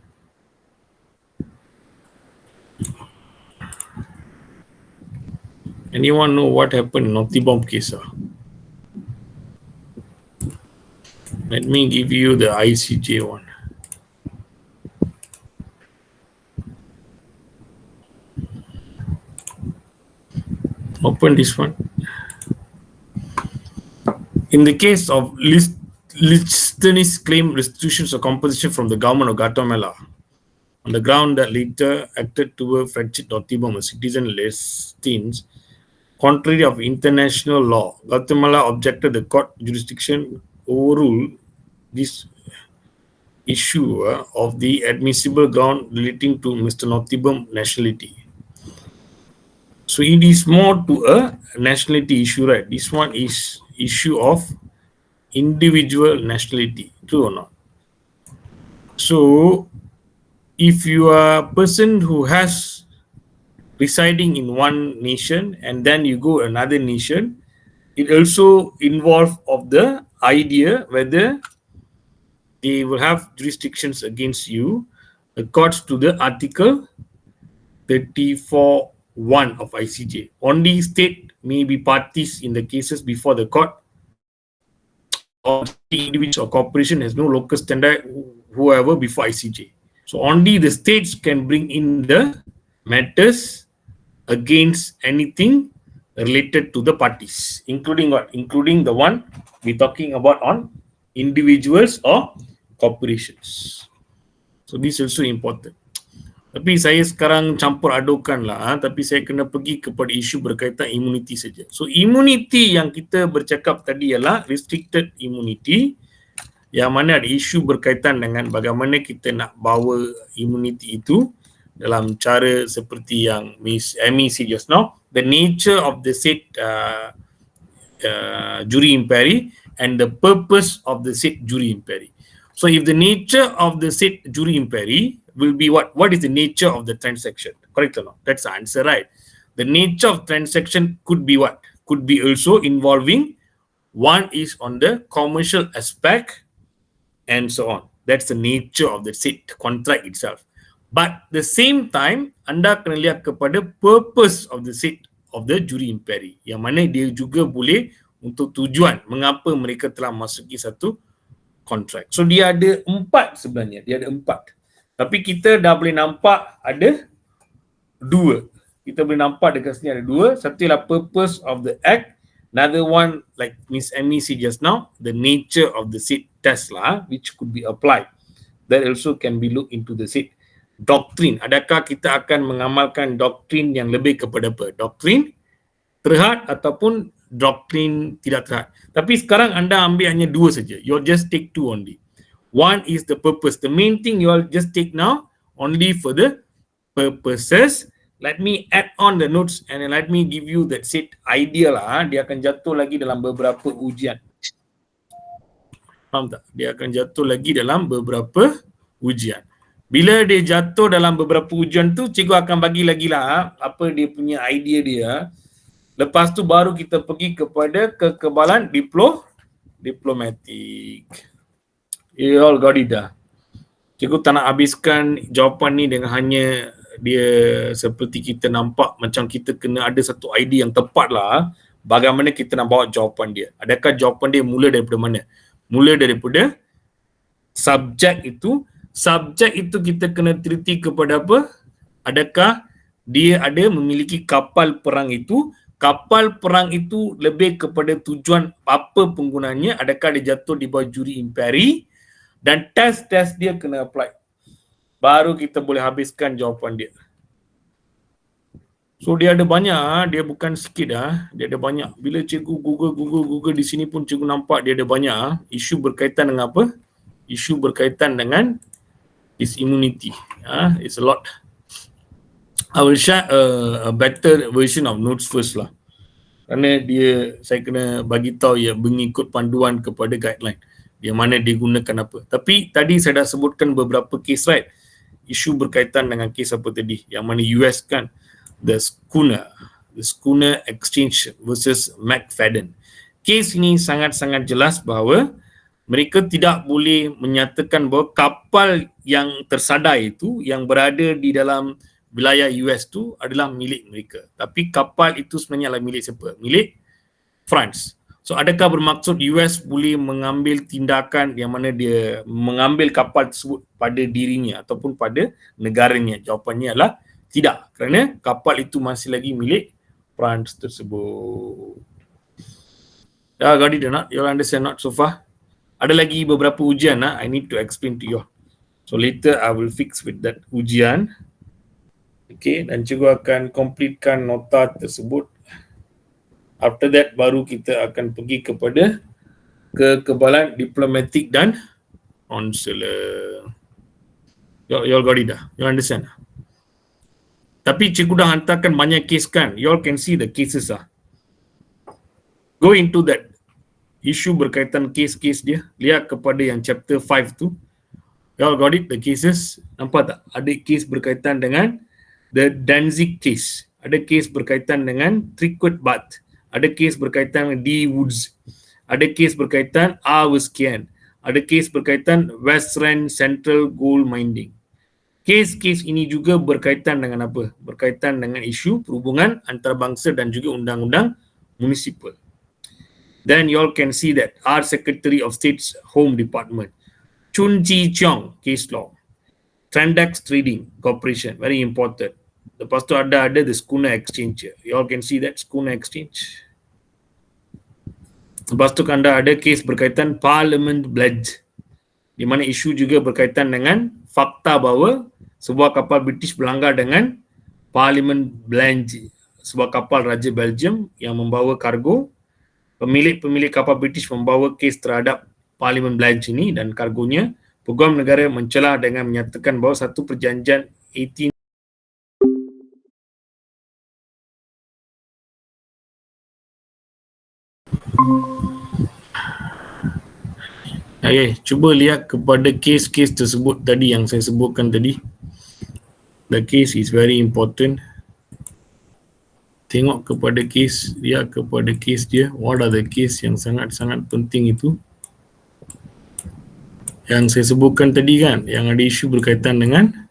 Anyone know what happened in naughty bomb case? Let me give you the ICJ one. Open this one. In the case of Liechtenstein's claim restitutions or compensation from the government of Guatemala on the ground that later acted toward French naughty bomb a citizen Liechtenstein, contrary of international law, Guatemala objected the court jurisdiction overruled this issue of the admissible ground relating to Mr. Nottibam nationality. So it is more to a nationality issue, right? This one is issue of individual nationality, true or not? So if you are a person who has residing in one nation and then you go another nation, it also involves of the idea whether they will have jurisdictions against you according to the article 34(1) of ICJ. Only state may be parties in the cases before the court, or individual or corporation has no local standard whoever before ICJ. So only the states can bring in the matters against anything related to the parties, including what? Including the one we're talking about on individuals or corporations. So this is also important. Tapi saya sekarang campur adukan lah, tapi saya kena pergi kepada isu berkaitan immunity saja. So immunity yang kita bercakap tadi ialah restricted immunity, yang mana ada isu berkaitan dengan bagaimana kita nak bawa immunity itu dalam cara seperti yang Miss Amy said just now, the nature of the said jury inquiry and the purpose of the said jury inquiry. So if the nature of the said jury inquiry will be what? What is the nature of the transaction? Correct or not? That's the answer, right? The nature of transaction could be what? Could be also involving, one is on the commercial aspect and so on. That's the nature of the said contract itself. But the same time, anda kena lihat kepada purpose of the said of the jury inquiry, yang mana dia juga boleh untuk tujuan mengapa mereka telah masuki satu kontrak. So dia ada 4 sebenarnya, dia ada 4. Tapi kita dah boleh nampak ada 2. Kita boleh nampak dekat sini ada 2. Satu ialah purpose of the act. Another one, like Miss Amy said just now, the nature of the said test lah, which could be applied. That also can be looked into the said doctrine. Adakah kita akan mengamalkan doktrin yang lebih kepada apa? Doktrin terhad ataupun doktrin tidak terhad. Tapi sekarang anda ambil hanya 2 saja. You'll just take 2 only. One is the purpose. The main thing you'll just take now only for the purposes. Let me add on the notes and let me give you that said idea lah. Dia akan jatuh lagi dalam beberapa ujian. Faham tak? Dia akan jatuh lagi dalam beberapa ujian. Bila dia jatuh dalam beberapa ujian tu, cikgu akan bagi lagi lah apa dia punya idea dia. Lepas tu baru kita pergi kepada kekebalan diplomatik. You all got it dah. Cikgu tak nak habiskan jawapan ni dengan hanya dia seperti kita nampak macam kita kena ada satu idea yang tepat lah. Bagaimana kita nak bawa jawapan dia. Adakah jawapan dia mula daripada mana? Mula daripada subjek itu. Subjek itu kita kena teliti kepada apa? Adakah dia ada memiliki kapal perang itu? Kapal perang itu lebih kepada tujuan apa penggunaannya? Adakah dia jatuh di bawah juri imperi? Dan test-test dia kena apply. Baru kita boleh habiskan jawapan dia. So dia ada banyak, dia bukan sikit dia ada banyak. Bila cikgu Google di sini pun cikgu nampak dia ada banyak isu berkaitan dengan apa? Isu berkaitan dengan immunity. It's a lot. I will share a better version of notes first lah. Kerana saya kena bagi tahu ya mengikut panduan kepada guideline. Yang mana dia gunakan apa. Tapi tadi saya dah sebutkan beberapa case, right? Isu berkaitan dengan kes apa tadi? Yang mana US kan, the schooner exchange versus McFadden. Kes ini sangat-sangat jelas bahawa mereka tidak boleh menyatakan bahawa kapal yang tersadar itu, yang berada di dalam wilayah US tu adalah milik mereka. Tapi kapal itu sebenarnya adalah milik siapa? Milik France. So adakah bermaksud US boleh mengambil tindakan yang mana dia mengambil kapal tersebut pada dirinya ataupun pada negaranya? Jawapannya adalah tidak, kerana kapal itu masih lagi milik France tersebut. Got it or not? You understand not so far? Ada lagi beberapa ujian I need to explain to you. So later I will fix with that ujian. Okay, dan cikgu akan completekan nota tersebut. After that baru kita akan pergi kepada kekebalan diplomatik dan consular. You all got it dah? You understand? Tapi cikgu dah hantarkan banyak kes kan? You all can see the cases Go into that isu berkaitan kes-kes dia. Lihat kepada yang chapter 5 tu. You all got it? The cases. Nampak tak? Ada kes berkaitan dengan the Danzig case. Ada kes berkaitan dengan Triquet Bath. Ada kes berkaitan dengan D. Woods. Ada kes berkaitan R. Wiskian. Ada kes berkaitan West Rand Central Gold Mining. Kes-kes ini juga berkaitan dengan apa? Berkaitan dengan isu perhubungan antarabangsa dan juga undang-undang municipal. Then you all can see that our Secretary of State's Home Department, Chun Chi Cheong, case law. Trandex Trading Corporation, very important. Lepas tu ada the schooner exchange. You all can see that schooner exchange. Lepas tu anda ada kes berkaitan Parliament Pledge, di mana isu juga berkaitan dengan fakta bahawa sebuah kapal British berlanggar dengan Parliament Pledge, sebuah kapal Raja Belgium yang membawa kargo. Pemilik kapal British membawa kes terhadap Parliament Pledge ini dan kargonya. Peguam negara mencelah dengan menyatakan bahawa satu perjanjian 18 cuba lihat kepada kes-kes tersebut tadi yang saya sebutkan tadi. The case is very important. Tengok kepada kes, lihat kepada kes dia. What are the case yang sangat-sangat penting itu? Yang saya sebutkan tadi kan, yang ada isu berkaitan dengan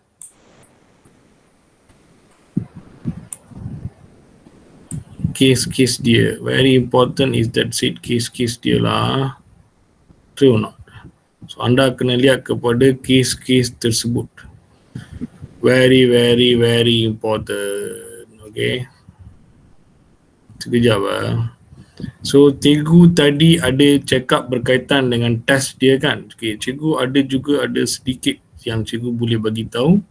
case dia. Very important is that said case dia lah. True or not? So anda kena lihat kepada case tersebut. Very important. Okay. Sekejap lah. So cikgu tadi ada cakap berkaitan dengan test dia kan. Okay, cikgu ada sedikit yang cikgu boleh bagi tahu.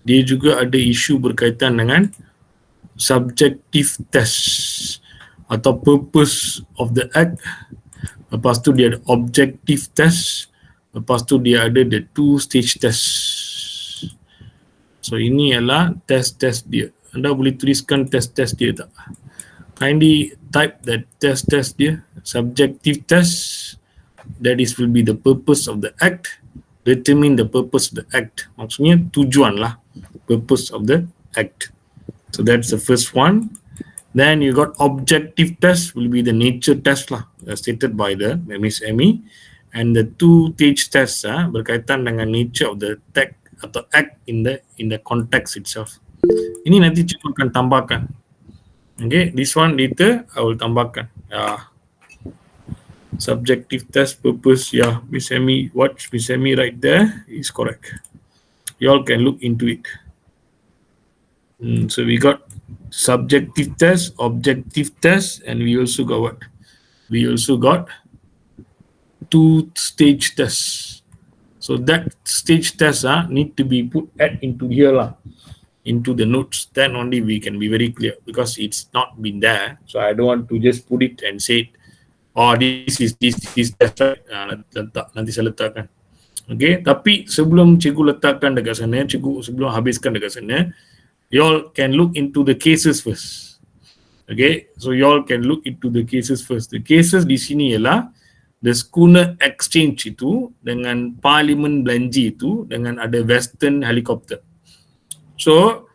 Dia juga ada isu berkaitan dengan subjective test atau purpose of the act. Lepas tu dia ada objective test. Lepas tu dia ada the two stage test. So ini adalah test dia. Anda boleh tuliskan test dia tak? Kindly type that test dia. Subjective test, that is will be the purpose of the act. Determine the purpose of the act. Maksudnya tujuan lah, purpose of the act. So that's the first one. Then you got objective test will be the nature test lah, stated by the Miss Amy. And the two stage tests berkaitan dengan nature of the act atau act in the context itself. Ini nanti cikgu akan tambahkan. Okay, this one later I will tambahkan. Subjective test purpose. Yeah, Miss Amy, what Miss Amy right there is correct. You all can look into it. So we got subjective test, objective test, and we also got what? We also got two stage tests. So that stage test need to be put into here lah, into the notes. Then only we can be very clear, because it's not been there. So I don't want to just put it and say, oh this is test right. Nanti saya letakkan. Okay, tapi sebelum cikgu letakkan dekat sana, sebelum habiskan dekat sana, you all can look into the cases first. Okay, so you all can look into the cases first. The cases di sini ialah the schooner exchange itu dengan parlimen Belanji itu dengan ada Western helicopter. So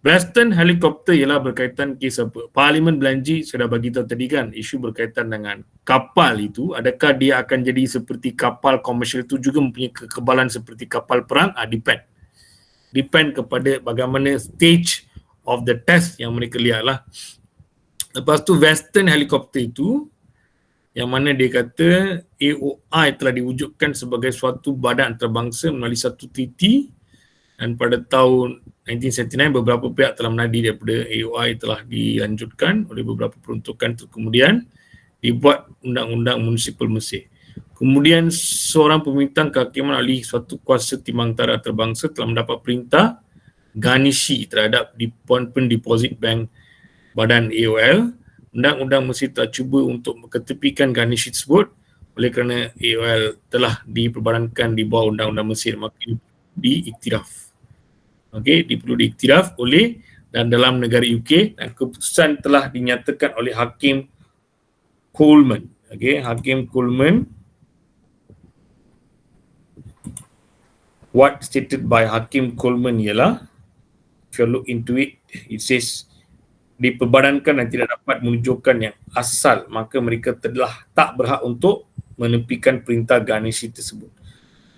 Western helicopter ialah berkaitan kes apa? Parlimen Belanji sudah bagi tahu tadi kan, isu berkaitan dengan kapal itu, adakah dia akan jadi seperti kapal komersial itu juga mempunyai kekebalan seperti kapal perang? Depend kepada bagaimana stage of the test yang mereka lihat lah. Lepas tu Western helicopter itu, yang mana dia kata AOI telah diwujudkan sebagai suatu badan antarabangsa melalui satu treaty, dan pada tahun 1979 beberapa pihak telah menadi daripada AOI telah dilanjutkan oleh beberapa peruntukan itu, kemudian dibuat undang-undang municipal Mesir. Kemudian seorang pemintang kehakiman ahli suatu kuasa timbang tara antarabangsa telah mendapat perintah garnishi terhadap pendeposit bank badan AOL. Undang-undang Mesir telah cuba untuk mengetepikan garnishi tersebut, oleh kerana AOL telah diperbadankan di bawah undang-undang Mesir, maka diiktiraf. Okey, perlu diiktiraf oleh dan dalam negara UK, dan keputusan telah dinyatakan oleh Hakim Coleman. Okey, Hakim Coleman, what stated by Hakim Coleman ialah, if you look into it, it says diperbadankan dan tidak dapat menunjukkan yang asal, maka mereka telah tak berhak untuk menepikan perintah garnishi tersebut.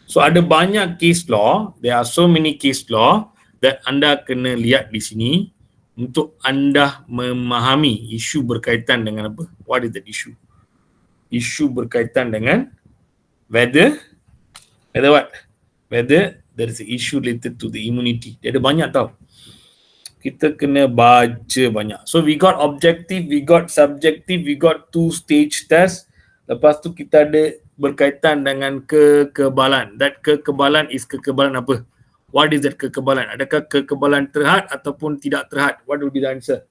So ada banyak case law, there are so many case law that anda kena lihat di sini untuk anda memahami isu berkaitan dengan apa? What is that issue? Isu berkaitan dengan whether what? Whether there is an issue related to the immunity. Dia ada banyak tau. Kita kena baca banyak. So we got objective, we got subjective, we got two stage test. Lepas tu kita ada berkaitan dengan kekebalan. That kekebalan is kekebalan apa? What is that kekebalan? Adakah kekebalan terhad ataupun tidak terhad? What will be the answer?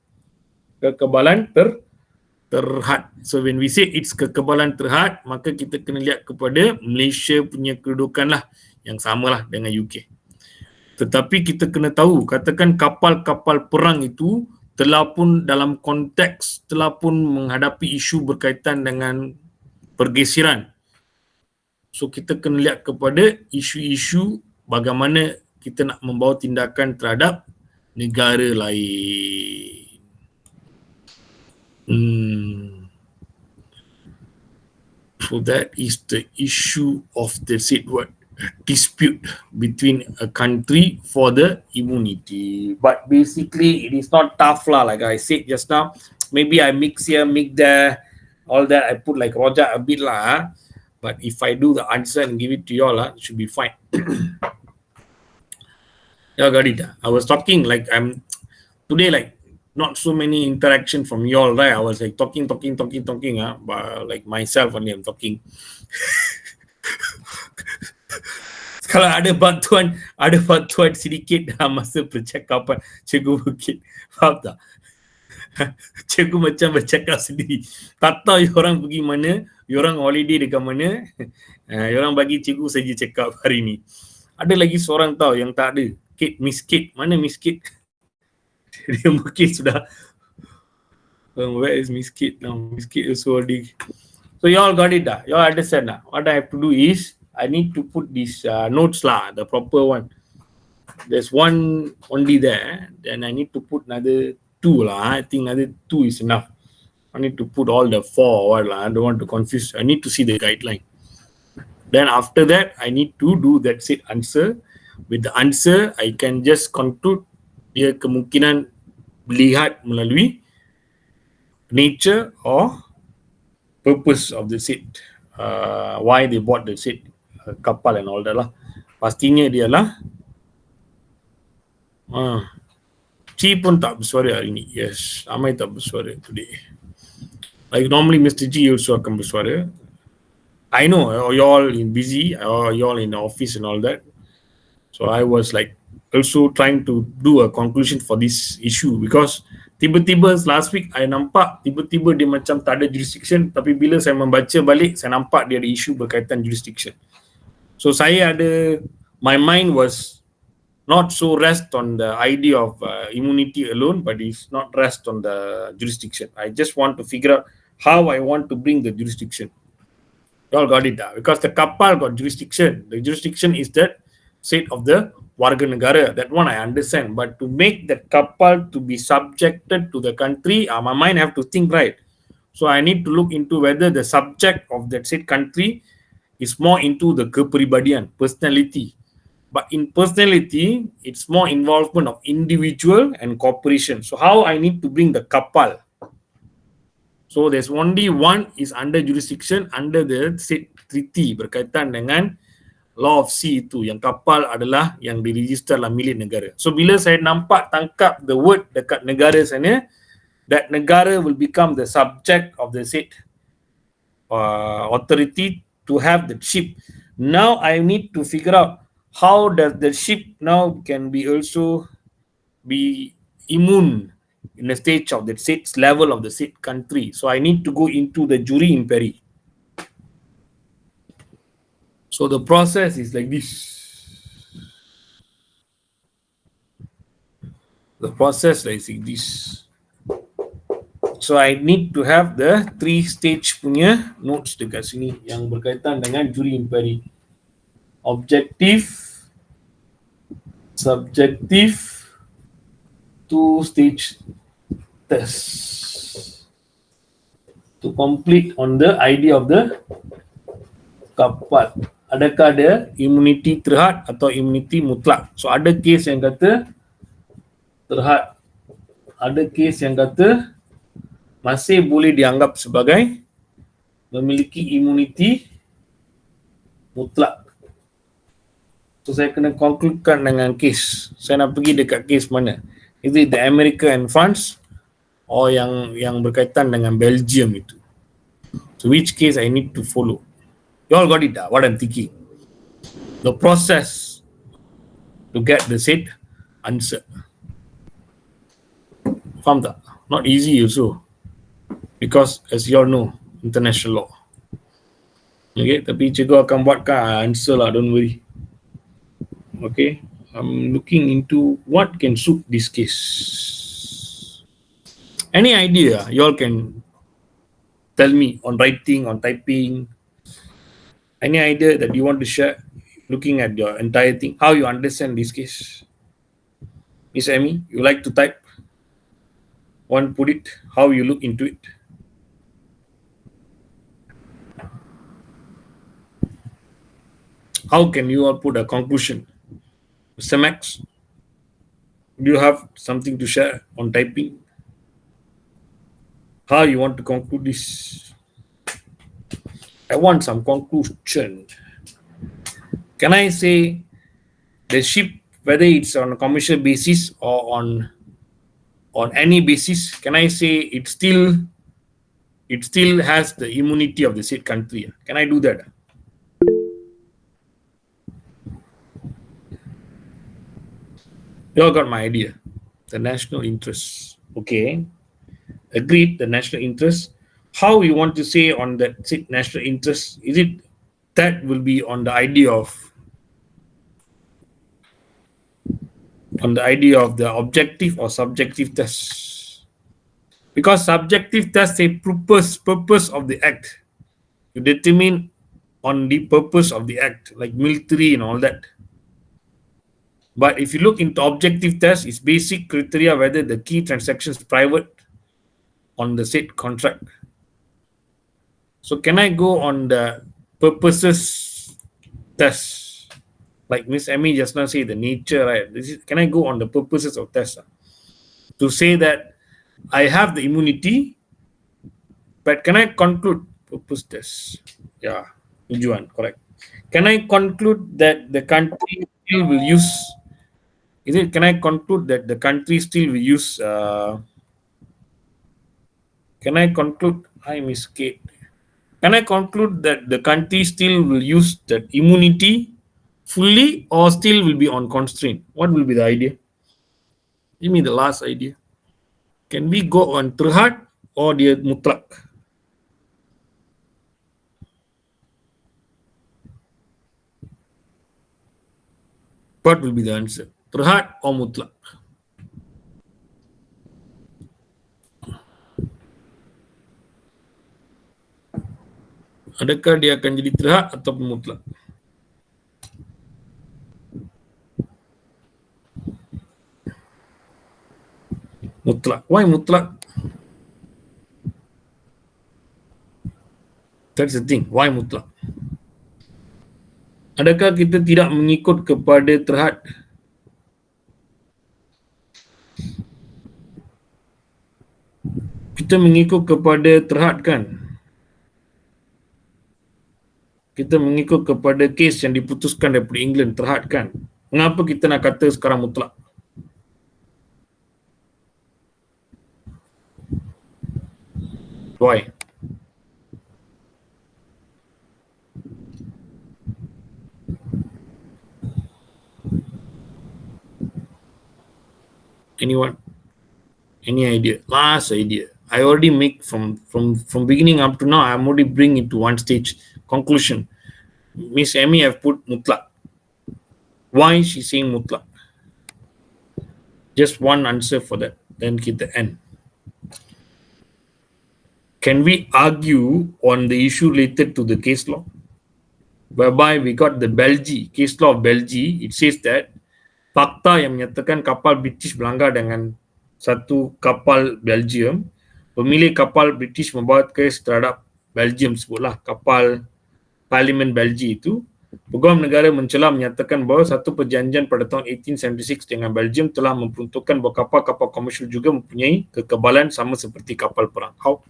Kekebalan terhad. So when we say it's kekebalan terhad, maka kita kena lihat kepada Malaysia punya kedudukan lah, yang samalah dengan UK. Tetapi kita kena tahu, katakan kapal-kapal perang itu telah pun dalam konteks, telah pun menghadapi isu berkaitan dengan pergeseran. So kita kena lihat kepada isu-isu bagaimana kita nak membawa tindakan terhadap negara lain. So that is the issue of the said word, dispute between a country for the immunity. But basically it is not tough lah, like I said just now. maybe I mix here, mix there, all that. I put like Roja a bit lah. But if I do the answer and give it to y'all, it should be fine. Yeah, got it. I was talking like I'm today, like not so many interaction from y'all, right? I was like talking, but like myself only I'm talking. Kalau ada bantuan sedikit dalam masa percakapan Cikgu Bukit. Faham tak? Cikgu macam bercakap sendiri. Tak tahu orang pergi mana, orang holiday dekat mana. Orang bagi cikgu saja cakap hari ni. Ada lagi seorang tahu yang tak ada. Miss Kate. Mana Miss Kate? Dia mungkin sudah. Where is Miss Kate now? Miss Kate also already. So you all got it dah? You all understand dah? What I have to do is, I need to put these notes lah, the proper one. There's one only there. Then I need to put another 2 lah. I think another 2 is enough. I need to put all the 4 or what lah. I don't want to confuse. I need to see the guideline. Then after that, I need to do that set answer. With the answer, I can just conclude dia kemungkinan lihat melalui nature or purpose of the set. Why they bought the set, kapal and all that lah. Pastinya dia lah. Ci pun tak bersuara hari ni. Yes, Amai tak bersuara today. Like normally Mr. G also akan bersuara. I know you all in busy, or you all in the office and all that. So I was like also trying to do a conclusion for this issue because tiba-tiba last week I nampak tiba-tiba dia macam tak ada jurisdiction, tapi bila saya membaca balik saya nampak dia ada isu berkaitan jurisdiction. So saya ada, my mind was not so rest on the idea of immunity alone, but it's not rest on the jurisdiction. I just want to figure out how I want to bring the jurisdiction. You all got it because the kapal got jurisdiction. The jurisdiction is that state of the warga negara. That one I understand. But to make that kapal to be subjected to the country, my mind have to think right. So I need to look into whether the subject of that said country is more into the kepribadian, personality. But in personality, it's more involvement of individual and corporation. So how I need to bring the kapal? So there's only one is under jurisdiction under the said treaty berkaitan dengan law of sea itu, yang kapal adalah yang diregister dalam milik negara. So bila saya nampak tangkap the word dekat negara sana, that negara will become the subject of the said authority to have the ship. Now I need to figure out how does the ship now can be also be immune in the stage of the said level of the said country. So I need to go into the juri imperi. So the process is like this. The process is like this. So I need to have the 3-stage punya notes dekat sini yang berkaitan dengan juri imperi. Objective, subjective, 2-stage test to complete on the idea of the kapal. Adakah ada immunity terhad atau immunity mutlak? So ada kes yang kata terhad, ada kes yang kata masih boleh dianggap sebagai memiliki immunity mutlak. So saya kena concludekan dengan kes. Saya nak pergi dekat kes mana? Is it the America and France or yang berkaitan dengan Belgium itu? So which case I need to follow? You all got it, what I'm thinking. The process to get the said answer. Faham tak? Not easy also. Because as you all know, international law. Okay, tapi cikgu akan buatkan answer lah, don't worry. Okay, I'm looking into what can suit this case. Any idea you all can tell me on writing, on typing? Any idea that you want to share, looking at your entire thing, how you understand this case? Miss Amy, you like to type? One, put it, how you look into it. How can you all put a conclusion? Mr. Max, do you have something to share on typing? How you want to conclude this? I want some conclusion. Can I say the ship, whether it's on a commercial basis or on any basis, can I say it still has the immunity of the said country? Can I do that? You all got my idea. The national interest. Okay. Agreed, the national interest. How you want to say on that national interest? Is it that will be on the idea of the objective or subjective test? Because subjective test say purpose of the act. You determine on the purpose of the act, like military and all that. But if you look into objective test, it's basic criteria whether the key transaction is private on the said contract. So can I go on the purposes test? Like Miss Emmy just now say the nature, right? Can I go on the purposes of test to say that I have the immunity, but can I conclude purpose test? Yeah, Juan, correct. Can I conclude that the country still will use? Is it? Can I conclude that the country still will use? Can I conclude? I missed. Can I conclude that the country still will use that immunity fully or still will be on constraint? What will be the idea? Give me the last idea. Can we go on terhad or dia mutlak? What will be the answer? Terhad or mutlak? Adakah dia akan jadi terhad ataupun mutlak? Mutlak. Why mutlak? That's the thing. Why mutlak? Adakah kita tidak mengikut kepada terhad? Kita mengikut kepada terhad kan? Kita mengikut kepada kes yang diputuskan daripada England terhad kan? Mengapa kita nak kata sekarang mutlak? Why? Anyone? Any idea? Last idea. I already make from beginning up to now. I'm already bring it to one stage conclusion. Miss Emmy have put mutlak. Why she saying mutlak? Just one answer for that. Then kita end. Can we argue on the issue related to the case law? Whereby we got the Belgi, case law of Belgi, it says that fakta yang menyatakan kapal British berlanggar dengan satu kapal Belgium, pemilik kapal British membawa kes terhadap Belgium sebutlah kapal Parlimen Belgi itu. Peguam negara mencela menyatakan bahawa satu perjanjian pada tahun 1876 dengan Belgium telah memperuntukkan bahawa kapal-kapal komersial juga mempunyai kekebalan sama seperti kapal perang. How?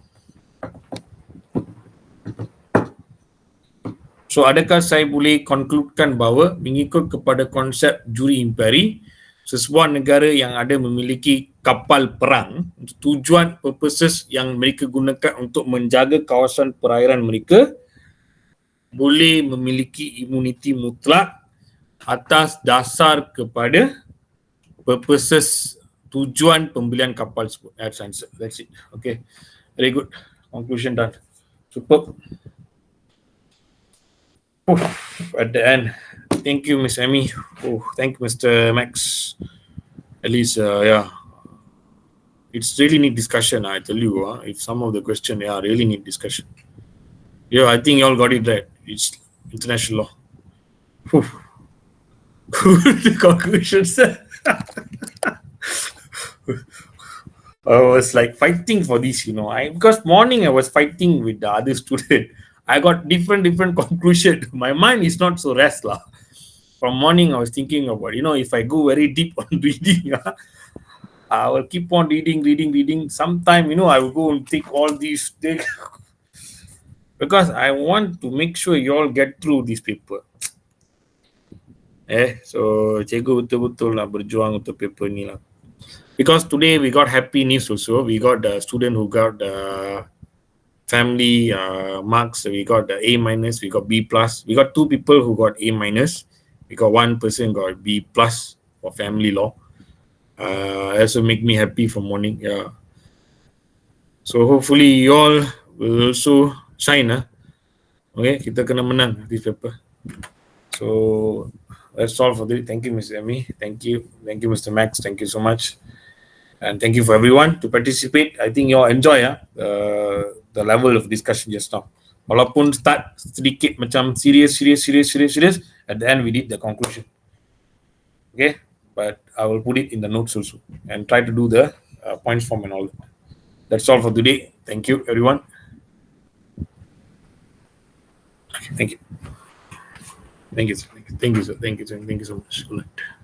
So adakah saya boleh concludekan bahawa mengikut kepada konsep juri imperi, sesebuah negara yang ada memiliki kapal perang, tujuan purposes yang mereka gunakan untuk menjaga kawasan perairan mereka, boleh memiliki imuniti mutlak atas dasar kepada purposes tujuan pembelian kapal tersebut. That's answer. That's it. Okay. Very good. Conclusion done. Superb. At the end. Thank you, Miss Emmy. Thank you, Mr. Max. At least, yeah. It's really need discussion, I tell you. If some of the question, really need discussion. Yeah, I think you all got it right. It's international law. Good conclusions. I was like fighting for this, because morning I was fighting with the other student. I got different conclusion. My mind is not so rest lah. From morning I was thinking about, if I go very deep on reading, I will keep on reading. Sometime, I will go and take all these things because I want to make sure you all get through this paper. So cikgu betul-betul lah berjuang untuk paper ni lah. Because today we got happy news also. We got the student who got the family marks. We got the A minus. We got B plus. We got two people who got A minus. We got one person got B plus for family law. Also make me happy for morning. Yeah. So hopefully you all will also shine. Okay, kita kena menang this paper. So that's all for today. Thank you, Ms. Emmy. Thank you, Mr. Max. Thank you so much. And thank you for everyone to participate. I think you all enjoy the level of discussion just now. Walaupun start sedikit macam serious. At the end we did the conclusion. Okay, but I will put it in the notes also and try to do the points form and all that. That's all for today. Thank you, everyone. Okay, thank you. Thank you, sir. Thank you so much. Good night.